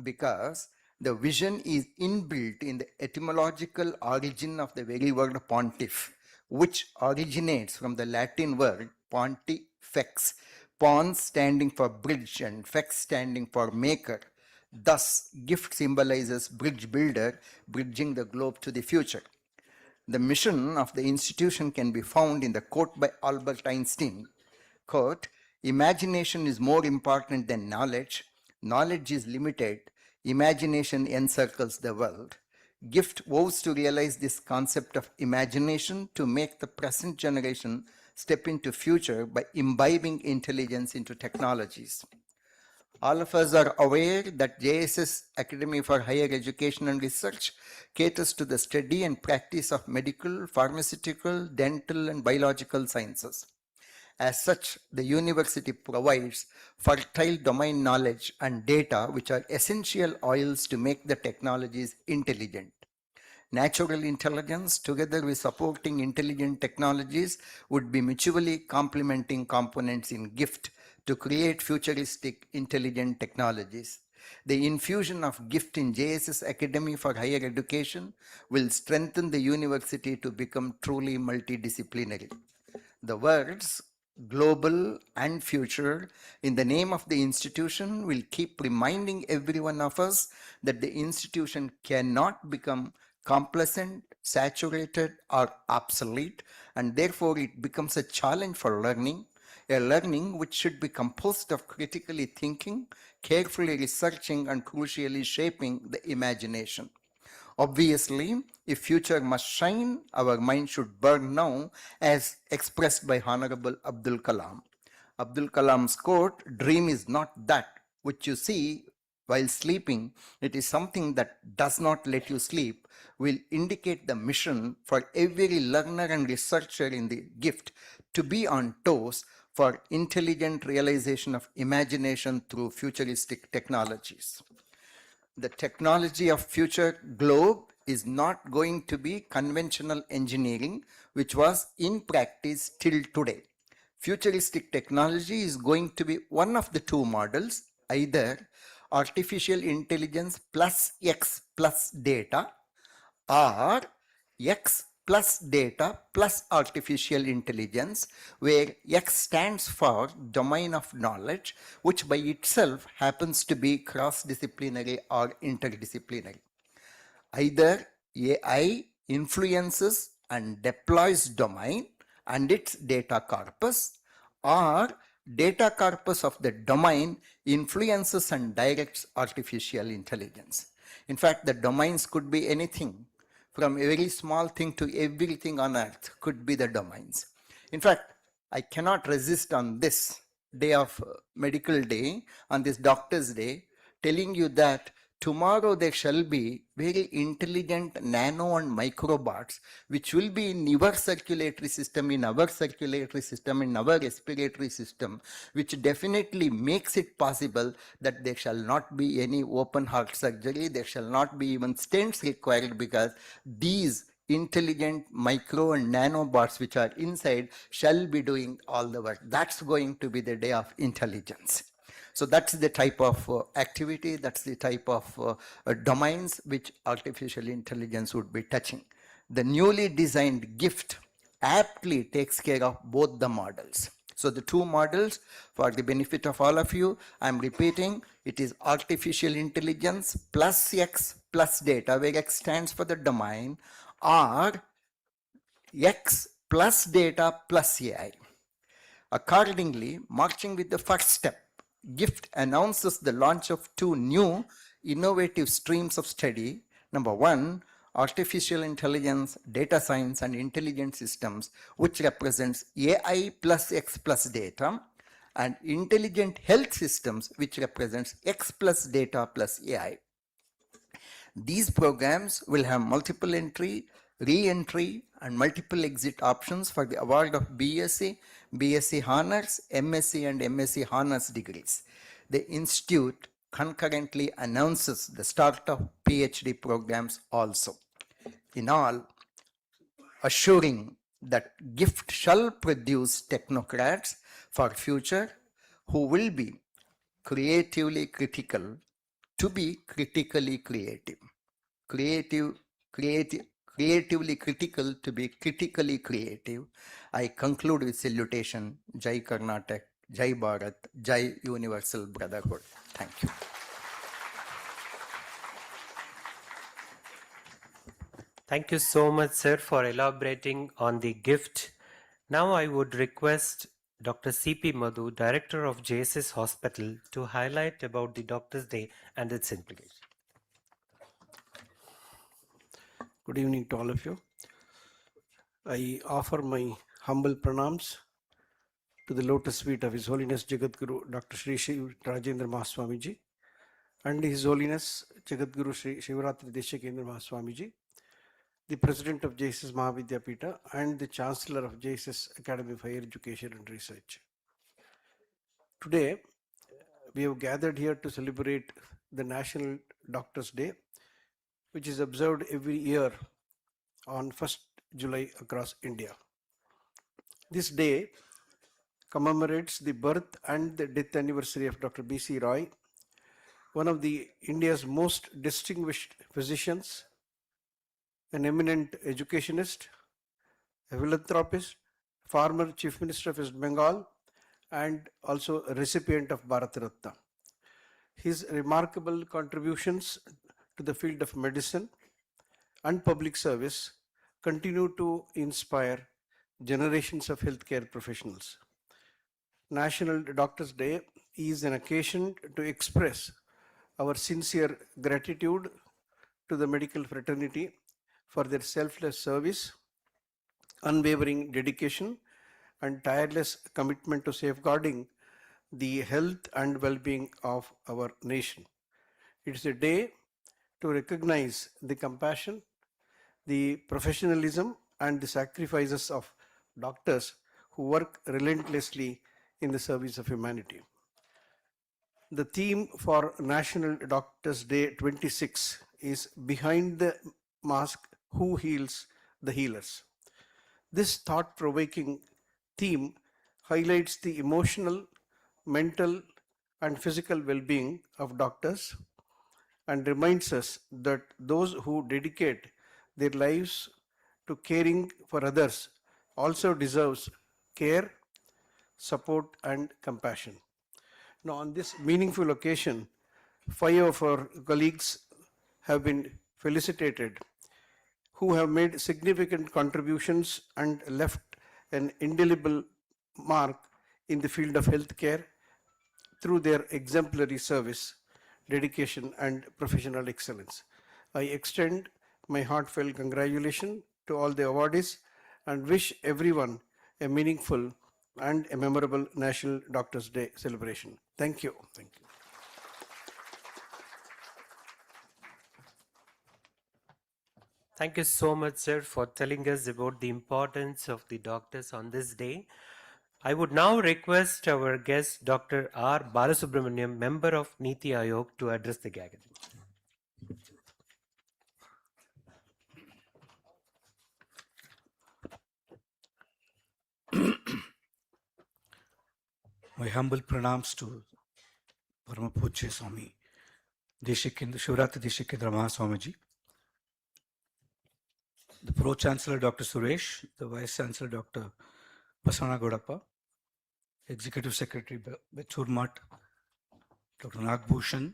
because the vision is inbuilt in the etymological origin of the very word pontiff, which originates from the Latin word pontifex, pons standing for bridge and fex standing for maker. Thus, gift symbolizes bridge builder, bridging the globe to the future. The mission of the institution can be found in the quote by Albert Einstein, quote, imagination is more important than knowledge. Knowledge is limited. Imagination encircles the world. Gift vows to realize this concept of imagination to make the present generation step into future by imbibing intelligence into technologies. All of us are aware that JSS Academy for Higher Education and Research caters to the study and practice of medical, pharmaceutical, dental, and biological sciences. As such, the university provides fertile domain knowledge and data which are essential oils to make the technologies intelligent. Natural intelligence, together with supporting intelligent technologies, would be mutually complementing components in GIFT to create futuristic intelligent technologies. The infusion of GIFT in JSS Academy for Higher Education will strengthen the university to become truly multidisciplinary. The words global and future in the name of the institution will keep reminding every one of us that the institution cannot become complacent, saturated, or obsolete, and therefore it becomes a challenge for learning, a learning which should be composed of critically thinking, carefully researching, and crucially shaping the imagination. Obviously, if future must shine, our mind should burn now, as expressed by Honorable Abdul Kalam. Abdul Kalam's quote, dream is not that which you see while sleeping, it is something that does not let you sleep, will indicate the mission for every learner and researcher in the gift to be on toes for intelligent realization of imagination through futuristic technologies. The technology of future globe is not going to be conventional engineering, which was in practice till today. Futuristic technology is going to be one of the two models, either artificial intelligence plus X plus data, or X plus data plus artificial intelligence, where X stands for domain of knowledge, which by itself happens to be cross-disciplinary or interdisciplinary. Either AI influences and deploys domain and its data corpus, or data corpus of the domain influences and directs artificial intelligence. In fact, the domains could be anything, from a very small thing to everything on earth could be the domains. In fact, I cannot resist on this day of medical day, on this doctor's day, telling you that tomorrow there shall be very intelligent nano and microbots which will be in your circulatory system, in our circulatory system, in our respiratory system, which definitely makes it possible that there shall not be any open heart surgery, there shall not be even stents required, because these intelligent micro and nanobots which are inside shall be doing all the work. That's going to be the day of intelligence. So that's the type of activity, that's the type of domains which artificial intelligence would be touching. The newly designed gift aptly takes care of both the models. So the two models, for the benefit of all of you, I'm repeating, it is artificial intelligence plus X plus data, where X stands for the domain, or X plus data plus AI. Accordingly, marching with the first step, GIFT announces the launch of two new innovative streams of study. Number one, artificial intelligence, data science, and intelligent systems, which represents AI plus X plus data, and intelligent health systems, which represents X plus data plus AI. These programs will have multiple entry, re-entry, and multiple exit options for the award of BSc, BSc Honors, MSc, and MSc Honors degrees. The institute concurrently announces the start of PhD programs also. In all, assuring that gift shall produce technocrats for future who will be creatively critical to be critically creative. Creatively critical to be critically creative. I conclude with salutation. Jai Karnataka, Jai Bharat, Jai Universal Brotherhood. Thank you. Thank you so much, sir, for elaborating on the gift. Now I would request Dr. C.P. Madhu, Director of JSS Hospital, to highlight about the Doctor's Day and its implications. Good evening to all of you. I offer my humble pranams to the lotus feet of His Holiness Jagadguru Dr. Sri Shiv Rajendra Mahaswamiji and His Holiness Jagadguru Sri Shivratri Deshakendra Mahaswamiji, the President of JSS Mahavidyapita and the Chancellor of JSS Academy of Higher Education and Research. Today, we have gathered here to celebrate the National Doctors' Day, which is observed every year on 1st July across India. This day commemorates the birth and the death anniversary of Dr. B.C. Roy, one of the India's most distinguished physicians, an eminent educationist, a philanthropist, former Chief Minister of West Bengal, and also a recipient of Bharat Ratna. His remarkable contributions to the field of medicine and public service continue to inspire generations of healthcare professionals. National Doctors' Day is an occasion to express our sincere gratitude to the medical fraternity for their selfless service, unwavering dedication, and tireless commitment to safeguarding the health and well-being of our nation. It is a day to recognize the compassion, the professionalism, and the sacrifices of doctors who work relentlessly in the service of humanity. The theme for National Doctors' Day 26 is Behind the Mask, Who Heals the Healers. This thought-provoking theme highlights the emotional, mental, and physical well-being of doctors and reminds us that those who dedicate their lives to caring for others also deserves care, support, and compassion. Now, on this meaningful occasion, 5 of our colleagues have been felicitated who have made significant contributions and left an indelible mark in the field of healthcare through their exemplary service, dedication, and professional excellence. I extend my heartfelt congratulations to all the awardees and wish everyone a meaningful and a memorable National Doctors' Day celebration. Thank you. Thank you. Thank you so much, sir, for telling us about the importance of the doctors on this day. I would now request our guest, Dr. R. Balasubramaniam, member of Niti Aayog, to address the gathering. My humble pranams to Paramapuಜ್ಯ Swami Deshakendra Shivratri Deshakendra Mahaswamiji, the Pro Chancellor Dr. Suresh, the Vice Chancellor Dr. Pasana Godappa, Executive Secretary Bechur Math, Dr. Nagbhushan,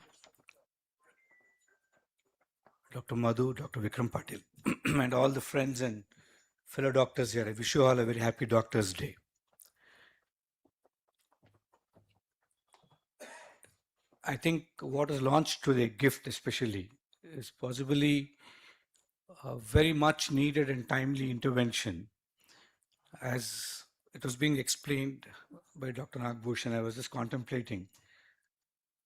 Dr. Madhu, Dr. Vikram Patil, and all the friends and fellow doctors here. I wish you all a very happy Doctors' Day. I think what is launched today, gift especially, is possibly a very much needed and timely intervention. As it was being explained by Dr. Nagbhushan, I was just contemplating.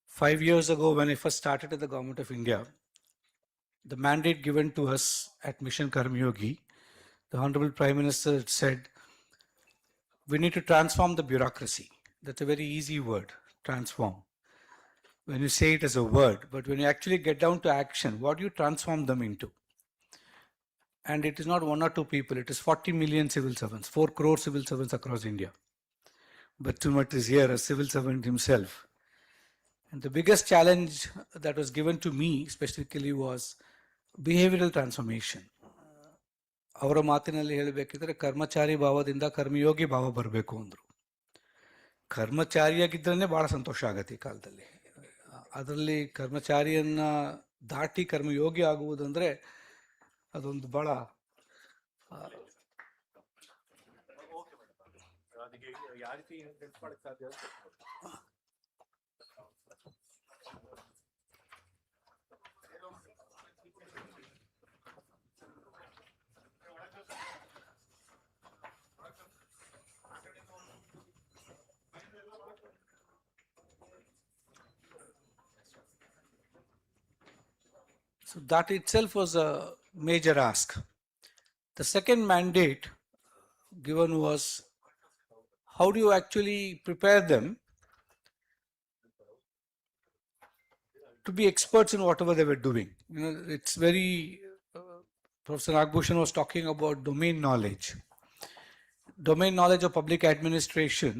5 years ago, when I first started at the Government of India, the mandate given to us at Mission Karmyogi, the Honorable Prime Minister had said, we need to transform the bureaucracy. That's a very easy word, transform. When you say it as a word, but when you actually get down to action, what do you transform them into? And it is not one or two people, it is 40 million civil servants, 4 crore civil servants across India. But Tumat is here, a civil servant himself. And the biggest challenge that was given to me specifically was behavioral transformation. ಅವರ ಮಾತಿನಲ್ಲಿ ಹೇಳಬೇಕಿದ್ರೆ ಕರ್ಮಚಾರಿ ಭಾವದಿಂದ ಕರ್ಮಯೋಗಿ ಭಾವ ಬರಬೇಕು ಅಂದರು. ಕರ್ಮಚಾರಿಯಾಗಿದ್ರೇ ಭಾಳ ಸಂತೋಷ ಆಗತ್ತೆ ಈ ಕಾಲದಲ್ಲಿ. ಅದರಲ್ಲಿ ಕರ್ಮಚಾರಿಯನ್ನ ದಾಟಿ ಕರ್ಮಯೋಗಿ ಆಗುವುದಂದ್ರೆ ಅದೊಂದು ಭಾಳ So that itself was a major ask. The second mandate given was how do you actually prepare them to be experts in whatever they were doing. You know, it's very, Professor Nagbhushan was talking about domain knowledge. Domain knowledge of public administration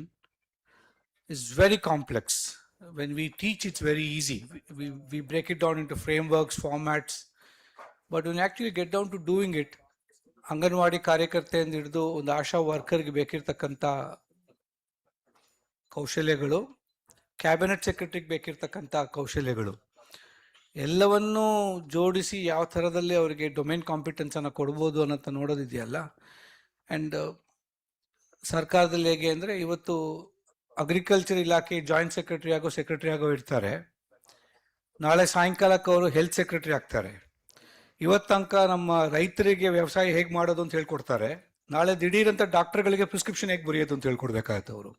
is very complex. When we teach, it's very easy. We break it down into frameworks, formats. But when you actually get down to doing it, anganwadi ಕಾರ್ಯಕರ್ತೆಯಿಂದ ಹಿಡಿದು ಒಂದು ಆಶಾ ವರ್ಕರ್ಗೆ ಬೇಕಿರ್ತಕ್ಕಂಥ ಕೌಶಲ್ಯಗಳು, cabinet ಸೆಕ್ರೆಟರಿಗೆ ಬೇಕಿರ್ತಕ್ಕಂಥ ಕೌಶಲ್ಯಗಳು ಎಲ್ಲವನ್ನೂ ಜೋಡಿಸಿ ಯಾವ ಥರದಲ್ಲಿ ಅವರಿಗೆ domain ಕಾಂಪಿಟೆನ್ಸನ್ನು ಕೊಡ್ಬೋದು ಅನ್ನೋಂಥ ನೋಡೋದಿದೆಯಲ್ಲ. ಆ್ಯಂಡ್ ಸರ್ಕಾರದಲ್ಲಿ ಹೇಗೆ ಅಂದರೆ ಇವತ್ತು ಅಗ್ರಿಕಲ್ಚರ್ ಇಲಾಖೆ ಜಾಯಿಂಟ್ ಸೆಕ್ರೆಟರಿ ಆಗೋ ಇರ್ತಾರೆ, ನಾಳೆ ಸಾಯಂಕಾಲಕ್ಕೆ ಅವರು ಹೆಲ್ತ್ ಸೆಕ್ರೆಟರಿ ಆಗ್ತಾರೆ. ಇವತ್ತು ತನಕ ನಮ್ಮ ರೈತರಿಗೆ ವ್ಯವಸಾಯ ಹೇಗೆ ಮಾಡೋದು ಅಂತ ಹೇಳ್ಕೊಡ್ತಾರೆ, ನಾಳೆ ದಿಢೀರಂತ ಡಾಕ್ಟರ್ಗಳಿಗೆ ಪ್ರಿಸ್ಕ್ರಿಪ್ಷನ್ ಹೇಗೆ ಬರೆಯೋದು ಅಂತ ಹೇಳ್ಕೊಡ್ಬೇಕಾಗತ್ತೆ ಅವರು.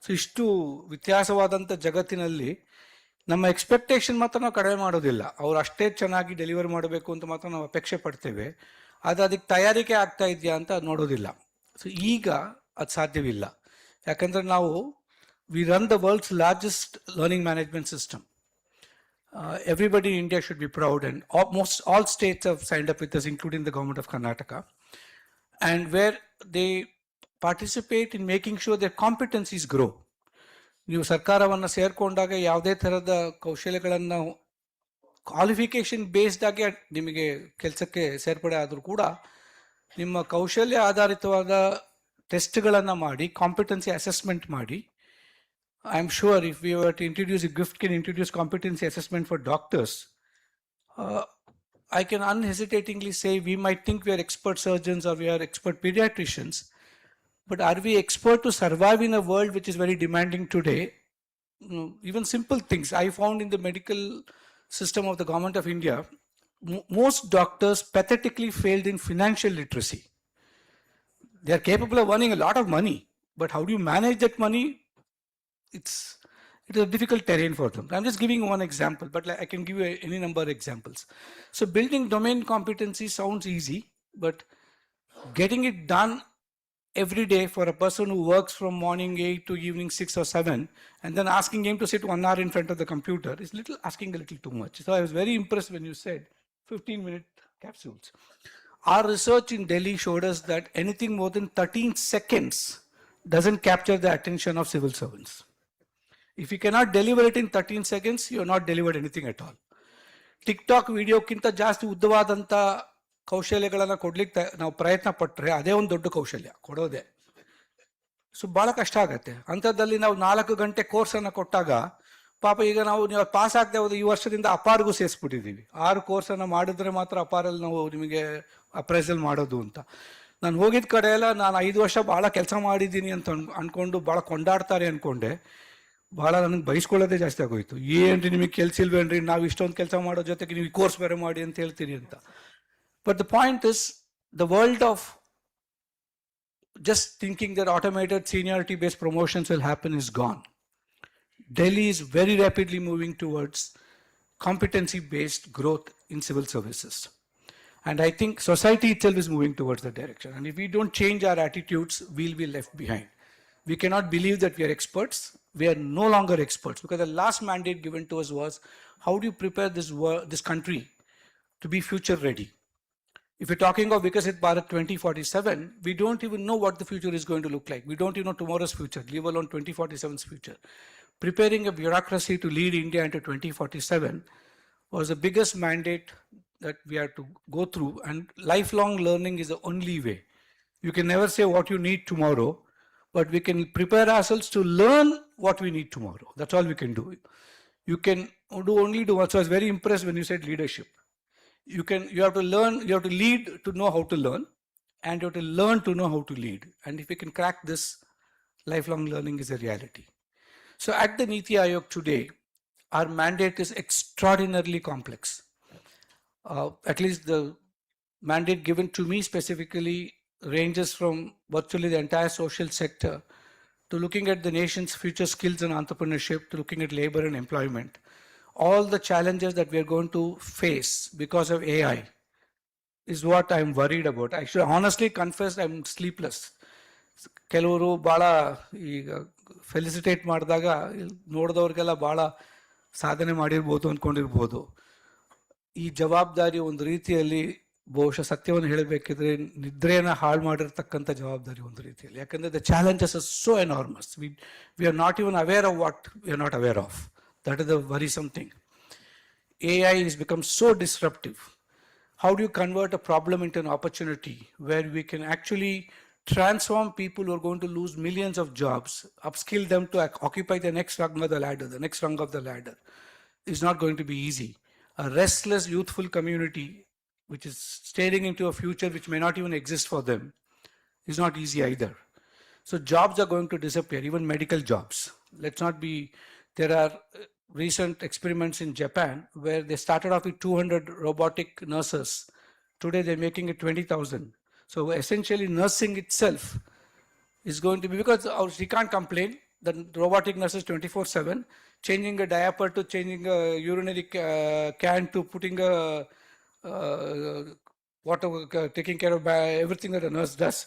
ಸೊ ಇಷ್ಟು ವ್ಯತ್ಯಾಸವಾದಂಥ ಜಗತ್ತಿನಲ್ಲಿ ನಮ್ಮ ಎಕ್ಸ್ಪೆಕ್ಟೇಷನ್ ಮಾತ್ರ ನಾವು ಕಡಿಮೆ ಮಾಡೋದಿಲ್ಲ. ಅವ್ರು ಅಷ್ಟೇ ಚೆನ್ನಾಗಿ ಡೆಲಿವರ್ ಮಾಡಬೇಕು ಅಂತ ಮಾತ್ರ ನಾವು ಅಪೇಕ್ಷೆ ಪಡ್ತೇವೆ, ಆದರೆ ಅದಕ್ಕೆ ತಯಾರಿಕೆ ಆಗ್ತಾ ಇದೆಯಾ ಅಂತ ನೋಡೋದಿಲ್ಲ. ಸೊ ಈಗ ಅದು ಸಾಧ್ಯವಿಲ್ಲ. ಯಾಕಂದರೆ ನಾವು we run the world's largest learning management system. Everybody in India should be proud, and almost all states have signed up with us, including the government of Karnataka, and where they participate in making sure their competencies grow. ನೀವು ಸರ್ಕಾರವನ್ನು ಸೇರ್ಕೊಂಡಾಗ ಯಾವುದೇ ಥರದ ಕೌಶಲ್ಯಗಳನ್ನು qualification based ಆಗಿ ನಿಮಗೆ ಕೆಲಸಕ್ಕೆ ಸೇರ್ಪಡೆ ಆದರೂ ಕೂಡ ನಿಮ್ಮ ಕೌಶಲ್ಯ ಆಧಾರಿತವಾದ ಟೆಸ್ಟ್ಗಳನ್ನು ಮಾಡಿ ಕಾಂಪಿಟೆನ್ಸಿ ಅಸೆಸ್ಮೆಂಟ್ ಮಾಡಿ. I'm sure if we were to introduce, if GIFT can introduce competency assessment for doctors, I can unhesitatingly say we might think we are expert surgeons or we are expert pediatricians, but are we expert to survive in a world which is very demanding today? Even simple things. I found in the medical system of the government of India, most doctors pathetically failed in financial literacy. They are capable of earning a lot of money, but how do you manage that money? It is a difficult terrain for them. I'm just giving one example, but I can give you any number of examples. So building domain competency sounds easy, but getting it done every day for a person who works from morning 8 to evening 6 or 7, and then asking him to sit 1 hour in front of the computer is asking a little too much. So I was very impressed when you said 15-minute capsules. Our research in Delhi showed us that anything more than 13 seconds doesn't capture the attention of civil servants. If you cannot deliver it in 13 seconds, you have not delivered anything at all. TikTok ವಿಡಿಯೋಕ್ಕಿಂತ ಜಾಸ್ತಿ ಉದ್ದವಾದಂಥ ಕೌಶಲ್ಯಗಳನ್ನು ಕೊಡ್ಲಿಕ್ಕೆ ನಾವು ಪ್ರಯತ್ನ ಪಟ್ಟರೆ ಅದೇ ಒಂದು ದೊಡ್ಡ ಕೌಶಲ್ಯ ಕೊಡೋದೆ. ಸೊ ಭಾಳ ಕಷ್ಟ ಆಗತ್ತೆ. ಅಂಥದ್ದಲ್ಲಿ ನಾವು 4 ಗಂಟೆ ಕೋರ್ಸನ್ನು ಕೊಟ್ಟಾಗ ಪಾಪ ಈಗ ನೀವು ಪಾಸ್ ಆಗದೆ ಹೋದ ಈ ವರ್ಷದಿಂದ ಅಪಾರ್ಗೂ ಸೇರಿಸ್ಬಿಟ್ಟಿದ್ದೀವಿ. 6 ಕೋರ್ಸನ್ನು ಮಾಡಿದ್ರೆ ಮಾತ್ರ ಅಪಾರಲ್ಲಿ ನಾವು ನಿಮಗೆ ಅಪ್ರೈಸಲ್ ಮಾಡೋದು ಅಂತ. ನಾನು ಹೋಗಿದ್ದ ಕಡೆ ಎಲ್ಲ ನಾನು 5 ವರ್ಷ ಭಾಳ ಕೆಲಸ ಮಾಡಿದ್ದೀನಿ ಅಂತ ಅಂದ್ಕೊಂಡು ಭಾಳ ಕೊಂಡಾಡ್ತಾರೆ ಅಂದ್ಕೊಂಡೆ. ಭಾಳ ನನಗೆ ಬಯಸ್ಕೊಳ್ಳೋದೇ ಜಾಸ್ತಿ ಆಗೋಯ್ತು. ಏನ್ರಿ ನಿಮಗೆ ಕೆಲಸ ಇಲ್ವೇನ್ರಿ, ನಾವು ಇಷ್ಟೊಂದು ಕೆಲಸ ಮಾಡೋ ಜೊತೆಗೆ ನೀವು ಈ ಕೋರ್ಸ್ ಬೇರೆ ಮಾಡಿ ಅಂತ ಹೇಳ್ತೀರಿ ಅಂತ. But the point is the world of just thinking that automated seniority based promotions will happen is gone. Delhi is very rapidly moving towards competency based growth in civil services. And I think society itself is moving towards that direction. And if we don't change our attitudes, we'll be left behind. We cannot believe that we are experts. We are no longer experts, because the last mandate given to us was, how do you prepare this country to be future ready? If you're talking of Vikasit Bharat 2047, we don't even know what the future is going to look like. We don't even know tomorrow's future, leave alone 2047's future. Preparing a bureaucracy to lead India into 2047 was the biggest mandate that we had to go through, and lifelong learning is the only way. You can never say what you need tomorrow, but we can prepare ourselves to learn what we need tomorrow. That's all we can do. You can only do what. So I was very impressed when you said leadership. You have to learn, you have to lead to know how to learn, and you have to learn to know how to lead. And if we can crack this, lifelong learning is a reality. So at the Niti Aayog today, our mandate is extraordinarily complex. At least the mandate given to me specifically ranges from virtually the entire social sector to looking at the nation's future skills and entrepreneurship, to looking at labor and employment. All the challenges that we are going to face because of AI is what I'm worried about. I should honestly confess I'm sleepless. ಕೆಲವರು ಭಾಳ ಈಗ felicitate ಮಾಡಿದಾಗ ನೋಡಿದವ್ರಿಗೆಲ್ಲ ಭಾಳ ಸಾಧನೆ ಮಾಡಿರ್ಬೋದು ಅಂದ್ಕೊಂಡಿರ್ಬೋದು. ಈ ಜವಾಬ್ದಾರಿ ಒಂದು ರೀತಿಯಲ್ಲಿ ಬಹುಶಃ ಸತ್ಯವನ್ನು ಹೇಳಬೇಕಿದ್ರೆ ನಿದ್ರೆಯನ್ನು ಹಾಳು ಮಾಡಿರ್ತಕ್ಕಂಥ ಜವಾಬ್ದಾರಿ ಒಂದು ರೀತಿಯಲ್ಲಿ. ಯಾಕಂದರೆ the challenges are so enormous. We are not even aware of what we are not aware of. That is the worrisome thing. AI has become so disruptive. How do you convert a problem into an opportunity where we can actually transform people who are going to lose millions of jobs, upskill them to occupy the next rung of the ladder, the next rung of the ladder? Is not going to be easy. A restless, youthful community which is staring into a future which may not even exist for them is not easy either. So jobs are going to disappear, even medical jobs. Let's not be, there are recent experiments in Japan where they started off with 200 robotic nurses. Today they're making it 20,000. So essentially nursing itself is going to be, because she can't complain, the robotic nurses 24/7, changing a diaper to changing a urinary can to putting a water, taking care of everything that a nurse does,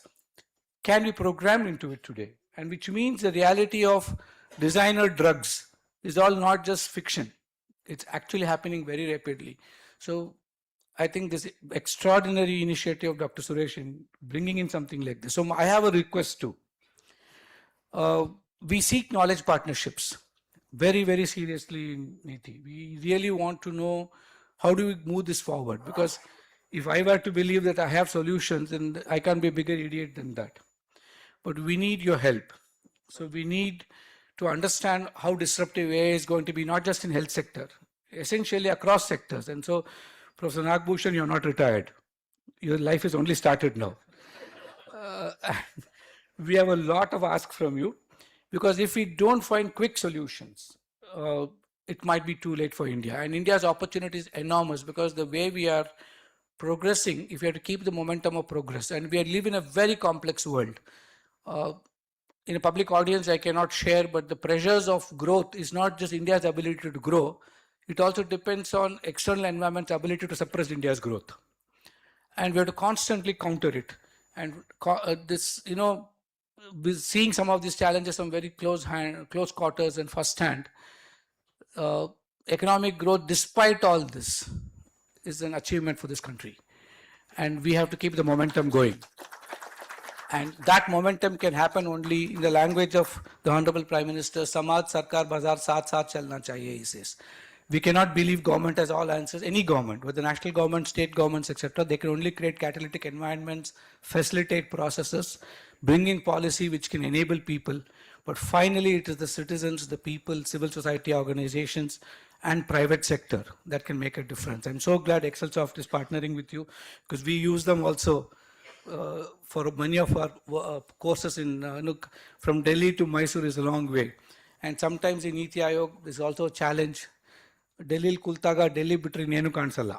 can be programmed into it today. And which means the reality of designer drugs is all not just fiction. It's actually happening very rapidly. So I think this extraordinary initiative of Dr. Suresh in bringing in something like this. So I have a request too. We seek knowledge partnerships very, very seriously in Niti. We really want to know how do we move this forward, because if I were to believe that I have solutions, then I can't be a bigger idiot than that. But we need your help. So we need to understand how disruptive AI is going to be, not just in health sector, essentially across sectors. And so, Professor Nagbhushan, you're not retired. Your life is only started now. We have a lot of ask from you, because if we don't find quick solutions, it might be too late for India. And India's opportunity is enormous, because the way we are progressing, if we have to keep the momentum of progress, and we live in a very complex world. In a public audience, I cannot share, but the pressures of growth is not just India's ability to grow. It also depends on external environment's ability to suppress India's growth. And we have to constantly counter it. And this, seeing some of these challenges from very close quarters and firsthand, economic growth, despite all this, is an achievement for this country. And we have to keep the momentum going. And that momentum can happen only in the language of the Honorable Prime Minister, Samaj Sarkar Bazar Saath Saath Chalna Chahiye, he says. We cannot believe government has all answers. Any government, whether national government, state governments, etc., they can only create catalytic environments, facilitate processes, bring in policy which can enable people. But finally, it is the citizens, the people, civil society organizations, and private sector that can make a difference. I'm so glad Excelsoft is partnering with you, because we use them also for many of our courses in from Delhi to Mysore is a long way. And sometimes in Niti Aayog, there's also a challenge. Delhi kultaga Delhi ಬಿಟ್ಟರೆ ಇನ್ನೇನು ಕಾಣಿಸಲ್ಲ.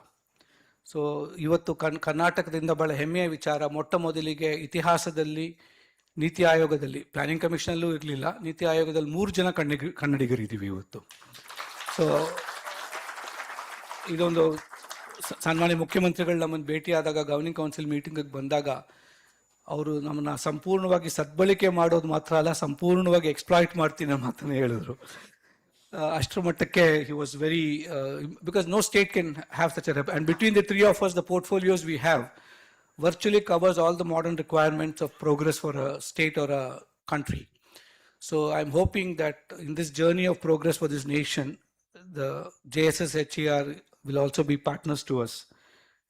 So ಇವತ್ತು ಕರ್ನಾಟಕದಿಂದ ಬಹಳ ಹೆಮ್ಮೆಯ ವಿಚಾರ, ಮೊಟ್ಟ ಮೊದಲಿಗೆ ಇತಿಹಾಸದಲ್ಲಿ ನೀತಿ ಆಯೋಗದಲ್ಲಿ, ಪ್ಲಾನಿಂಗ್ ಕಮಿಷನಲ್ಲೂ ಇರಲಿಲ್ಲ, ನೀತಿ ಆಯೋಗದಲ್ಲಿ 3 ಜನ ಕನ್ನಡಿಗರಿದ್ದೀವಿ ಇವತ್ತು. ಸೊ ಇದೊಂದು ಸನ್ಮಾನ್ಯ ಮುಖ್ಯಮಂತ್ರಿಗಳು ನಮ್ಮನ್ನು ಭೇಟಿಯಾದಾಗ, ಗವರ್ನಿಂಗ್ ಕೌನ್ಸಿಲ್ ಮೀಟಿಂಗಿಗೆ ಬಂದಾಗ, ಅವರು ನಮ್ಮನ್ನು ಸಂಪೂರ್ಣವಾಗಿ ಸದ್ಬಳಕೆ ಮಾಡೋದು ಮಾತ್ರ ಅಲ್ಲ, ಸಂಪೂರ್ಣವಾಗಿ ಎಕ್ಸ್ಪ್ಲಾಯ್ಟ್ ಮಾಡ್ತೀನಿ ಅನ್ನೋ ಮಾತನ್ನು ಹೇಳಿದ್ರು. ಅಷ್ಟರ ಮಟ್ಟಕ್ಕೆ he was very, because no state can have such a and between the three of us, the portfolios we have, virtually covers all the modern requirements of progress for a state or a country. So I'm hoping that in this journey of progress for this nation, the JSSHER will also be partners to us.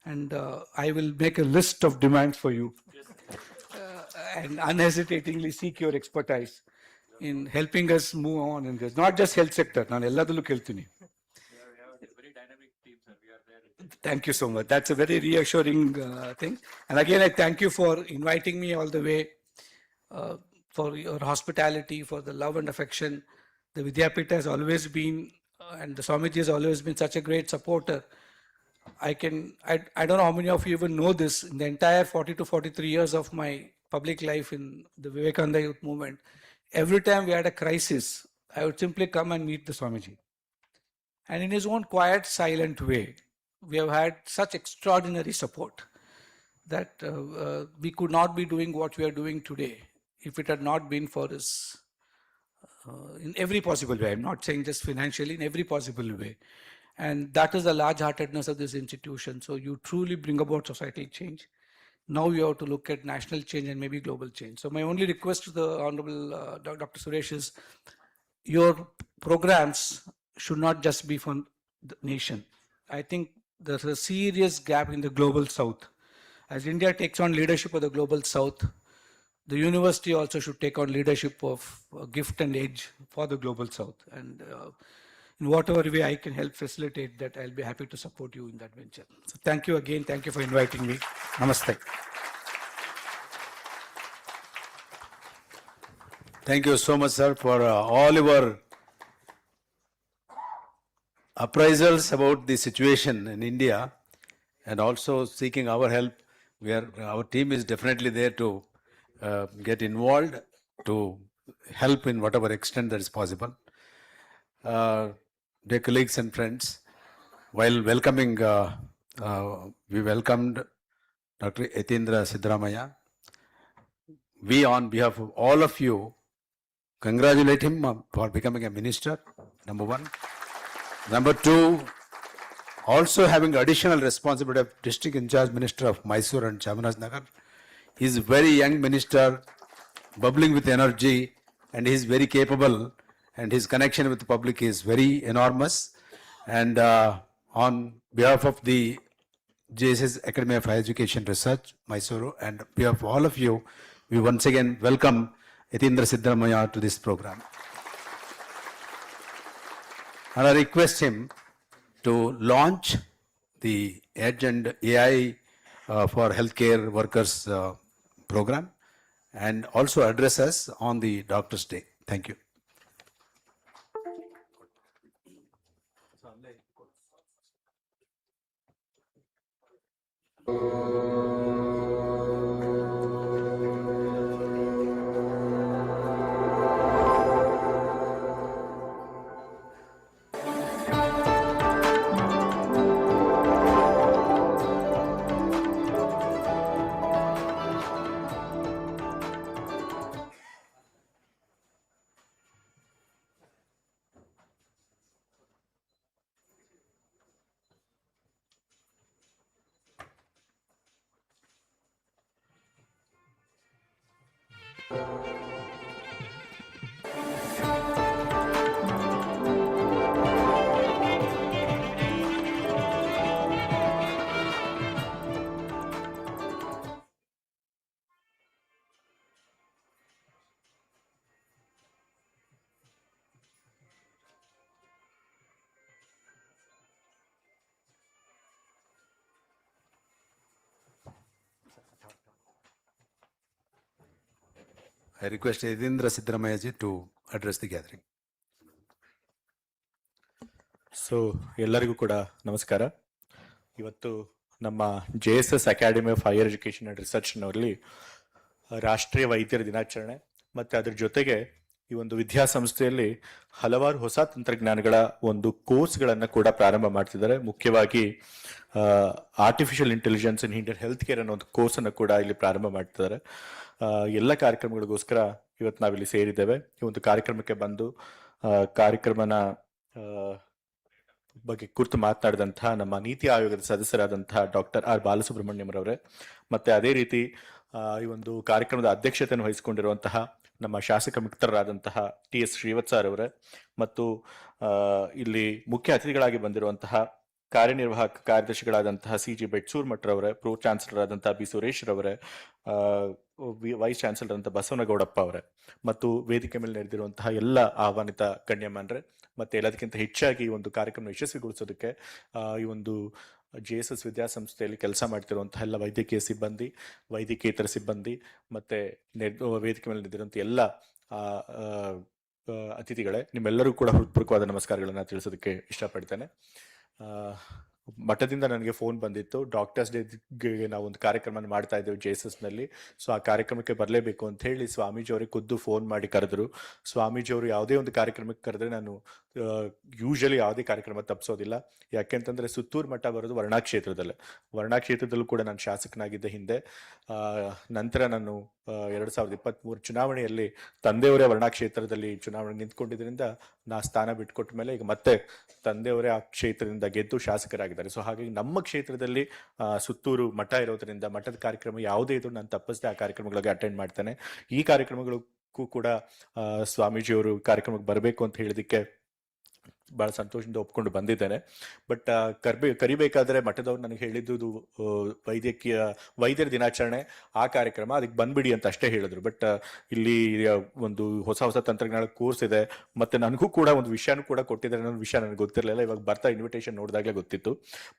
And I will make a list of demands for you and unhesitatingly seek your expertise in helping us move on in this. Not just health sector, ನಾನು ಎಲ್ಲದಲ್ಲೂ ಕೇಳ್ತೀನಿ. Thank you so much. That's a very reassuring thing. And again, I thank you for inviting me all the way, for your hospitality, for the love and affection. The Vidyapita has always been, and the Swamiji has always been such a great supporter. I don't know how many of you even know this. In the entire 40 to 43 years of my public life in the Vivekananda Youth Movement, every time we had a crisis, I would simply come and meet the Swamiji. And in his own quiet, silent way, we have had such extraordinary support that we could not be doing what we are doing today if it had not been for his, in every possible way. I'm not saying just financially, in every possible way. And that is the large-heartedness of this institution. So you truly bring about societal change. Now you have to look at national change and maybe global change. So my only request to the Honorable Dr. Suresh is, your programs should not just be for the nation. I think there's a serious gap in the global south. As India takes on leadership of the global south, the university also should take on leadership of gift and edge for the global south. And in whatever way I can help facilitate that, I'll be happy to support you in that venture. So thank you again. Thank you for inviting me. Namaste. Thank you so much, sir, for all your appraisals about the situation in India and also seeking our help. Our team is definitely there to get involved, to help in whatever extent that is possible. Dear colleagues and friends, while welcoming, we welcomed Dr. Yatindra Siddaramaiah. We, on behalf of all of you, congratulate him for becoming a minister, number one. Number two, also having additional responsibility of District in Charge Minister of Mysore and Chamarajanagar. He is a very young minister, bubbling with energy, and he is very capable, and his connection with the public is very enormous. And on behalf of the JSS Academy of Higher Education Research, Mysuru, and on behalf of all of you, we once again welcome Yatindra Siddaramaiah to this program. And I request him to launch the Edge and AI for Healthcare Workers program and also address us on the Doctor's Day. Thank you. I request Yatindra Siddaramaiah ji to address the gathering. So ಎಲ್ಲರಿಗೂ ಕೂಡ ನಮಸ್ಕಾರ. ಇವತ್ತು ನಮ್ಮ JSS academy of higher education and ರಿಸರ್ಚ್ನಲ್ಲಿ ರಾಷ್ಟ್ರೀಯ ವೈದ್ಯರ ದಿನಾಚರಣೆ ಮತ್ತು ಅದ್ರ ಜೊತೆಗೆ ಈ ಒಂದು ವಿದ್ಯಾಸಂಸ್ಥೆಯಲ್ಲಿ ಹಲವಾರು ಹೊಸ ತಂತ್ರಜ್ಞಾನಗಳ ಒಂದು ಕೋರ್ಸ್ಗಳನ್ನು ಕೂಡ ಪ್ರಾರಂಭ ಮಾಡ್ತಿದ್ದಾರೆ. ಮುಖ್ಯವಾಗಿ artificial intelligence in Indian health care ಅನ್ನೋ ಒಂದು ಕೋರ್ಸನ್ನು ಕೂಡ ಇಲ್ಲಿ ಪ್ರಾರಂಭ ಮಾಡ್ತಿದ್ದಾರೆ. ಎಲ್ಲ ಕಾರ್ಯಕ್ರಮಗಳಿಗೋಸ್ಕರ ಇವತ್ತು ನಾವಿಲ್ಲಿ ಸೇರಿದ್ದೇವೆ. ಈ ಒಂದು ಕಾರ್ಯಕ್ರಮಕ್ಕೆ ಬಂದು ಕಾರ್ಯಕ್ರಮನ ಬಗ್ಗೆ ಕುರಿತು ಮಾತನಾಡಿದಂತಹ ನಮ್ಮ ನೀತಿ ಆಯೋಗದ ಸದಸ್ಯರಾದಂತಹ ಡಾಕ್ಟರ್ ಆರ್ ಬಾಲಸುಬ್ರಹ್ಮಣ್ಯಂರವರೇ, ಮತ್ತೆ ಅದೇ ರೀತಿ ಈ ಒಂದು ಕಾರ್ಯಕ್ರಮದ ಅಧ್ಯಕ್ಷತೆಯನ್ನು ವಹಿಸಿಕೊಂಡಿರುವಂತಹ ನಮ್ಮ ಶಾಸಕ ಮಿತ್ರರಾದಂತಹ TS ಶ್ರೀವತ್ಸಾರ್ ಅವರೇ, ಮತ್ತು ಇಲ್ಲಿ ಮುಖ್ಯ ಅತಿಥಿಗಳಾಗಿ ಬಂದಿರುವಂತಹ ಕಾರ್ಯನಿರ್ವಾಹಕ ಕಾರ್ಯದರ್ಶಿಗಳಾದಂತಹ CG ಬೆಟ್ಸೂರ್ ಮಠರವರೇ, ಪ್ರೋ ಚಾನ್ಸಲರ್ ಆದಂತಹ ಬಿ ಸುರೇಶ್ ರವರೇ, ವೈಸ್ ಚಾನ್ಸಲರ್ ಅಂತ ಬಸವನಗೌಡಪ್ಪ ಅವರೇ, ಮತ್ತು ವೇದಿಕೆ ಮೇಲೆ ನಡೆದಿರುವಂತಹ ಎಲ್ಲ ಆಹ್ವಾನಿತ ಗಣ್ಯಮಾನ್ರೆ, ಮತ್ತೆ ಎಲ್ಲದಕ್ಕಿಂತ ಹೆಚ್ಚಾಗಿ ಈ ಒಂದು ಕಾರ್ಯಕ್ರಮ ಯಶಸ್ವಿಗೊಳಿಸೋದಕ್ಕೆ ಈ ಒಂದು JSS ವಿದ್ಯಾಸಂಸ್ಥೆಯಲ್ಲಿ ಕೆಲಸ ಮಾಡ್ತಿರುವಂತಹ ಎಲ್ಲ ವೈದ್ಯಕೀಯ ಸಿಬ್ಬಂದಿ, ವೈದ್ಯಕೇತರ ಸಿಬ್ಬಂದಿ, ಮತ್ತೆ ವೇದಿಕೆ ಮೇಲೆ ನಡೆದಿರುವಂಥ ಎಲ್ಲ ಅತಿಥಿಗಳೇ, ನಿಮ್ಮೆಲ್ಲರೂ ಕೂಡ ಹೃತ್ಪೂರ್ವಕವಾದ ನಮಸ್ಕಾರಗಳನ್ನು ತಿಳಿಸೋದಕ್ಕೆ ಇಷ್ಟಪಡ್ತೇನೆ. ಮಠದಿಂದ ನನಗೆ ಫೋನ್ ಬಂದಿತ್ತು, ಡಾಕ್ಟರ್ಸ್ ಡೇಗೆ ನಾವು ಒಂದು ಕಾರ್ಯಕ್ರಮ ಮಾಡ್ತಾ ಇದ್ದೇವೆ JSSನಲ್ಲಿ, ಸೊ ಆ ಕಾರ್ಯಕ್ರಮಕ್ಕೆ ಬರಲೇಬೇಕು ಅಂತ ಹೇಳಿ ಸ್ವಾಮೀಜಿಯವರಿಗೆ ಖುದ್ದು ಫೋನ್ ಮಾಡಿ ಕರೆದ್ರು. ಸ್ವಾಮೀಜಿಯವರು ಯಾವುದೇ ಒಂದು ಕಾರ್ಯಕ್ರಮಕ್ಕೆ ಕರೆದ್ರೆ ನಾನು ಯೂಶಲಿ ಯಾವುದೇ ಕಾರ್ಯಕ್ರಮ ತಪ್ಪಿಸೋದಿಲ್ಲ. ಯಾಕೆಂತಂದ್ರೆ ಸುತ್ತೂರು ಮಠ ಬರೋದು ವರ್ಣಾ ಕ್ಷೇತ್ರದಲ್ಲೂ ಕೂಡ ನಾನು ಶಾಸಕನಾಗಿದ್ದೆ ಹಿಂದೆ. ನಂತರ ನಾನು 2023 ಚುನಾವಣೆಯಲ್ಲಿ ತಂದೆಯವರೇ ವರ್ಣಾ ಕ್ಷೇತ್ರದಲ್ಲಿ ಚುನಾವಣೆ ನಿಂತ್ಕೊಂಡಿದ್ದರಿಂದ ನಾ ಸ್ಥಾನ ಬಿಟ್ಕೊಟ್ಟ ಮೇಲೆ ಈಗ ಮತ್ತೆ ತಂದೆಯವರೇ ಆ ಕ್ಷೇತ್ರದಿಂದ ಗೆದ್ದು ಶಾಸಕರಾಗಿದ್ದಾರೆ. ಸೊ ಹಾಗಾಗಿ ನಮ್ಮ ಕ್ಷೇತ್ರದಲ್ಲಿ ಸುತ್ತೂರು ಮಠ ಇರೋದ್ರಿಂದ ಮಠದ ಕಾರ್ಯಕ್ರಮ ಯಾವುದೇ ಇದ್ರು ನಾನು ತಪ್ಪಿಸದೆ ಆ ಕಾರ್ಯಕ್ರಮಗಳಿಗೆ ಅಟೆಂಡ್ ಮಾಡ್ತೇನೆ. ಈ ಕಾರ್ಯಕ್ರಮಗಳಿಗೂ ಕೂಡ ಸ್ವಾಮೀಜಿಯವರು ಕಾರ್ಯಕ್ರಮಕ್ಕೆ ಬರಬೇಕು ಅಂತ ಹೇಳಿದಕ್ಕೆ ಭಾಳ ಸಂತೋಷದಿಂದ ಒಪ್ಕೊಂಡು ಬಂದಿದ್ದೇನೆ. ಬಟ್ ಕರಿಬೇಕಾದ್ರೆ ಮಠದವ್ರು ನನಗೆ ಹೇಳಿದ್ದು ವೈದ್ಯರ ದಿನಾಚರಣೆ ಆ ಕಾರ್ಯಕ್ರಮ, ಅದಕ್ಕೆ ಬಂದ್ಬಿಡಿ ಅಂತ ಅಷ್ಟೇ ಹೇಳಿದ್ರು. ಬಟ್ ಇಲ್ಲಿ ಒಂದು ಹೊಸ ತಂತ್ರಜ್ಞಾನ ಕೋರ್ಸ್ ಇದೆ, ಮತ್ತೆ ನನಗೂ ಕೂಡ ಒಂದು ವಿಷಯನೂ ಕೂಡ ಕೊಟ್ಟಿದ್ದಾರೆ, ಅನ್ನೋ ವಿಷಯ ನನಗೆ ಗೊತ್ತಿರಲಿಲ್ಲ. ಇವಾಗ ಬರ್ತಾ ಇನ್ವಿಟೇಷನ್ ನೋಡಿದಾಗಲೇ ಗೊತ್ತಿತ್ತು.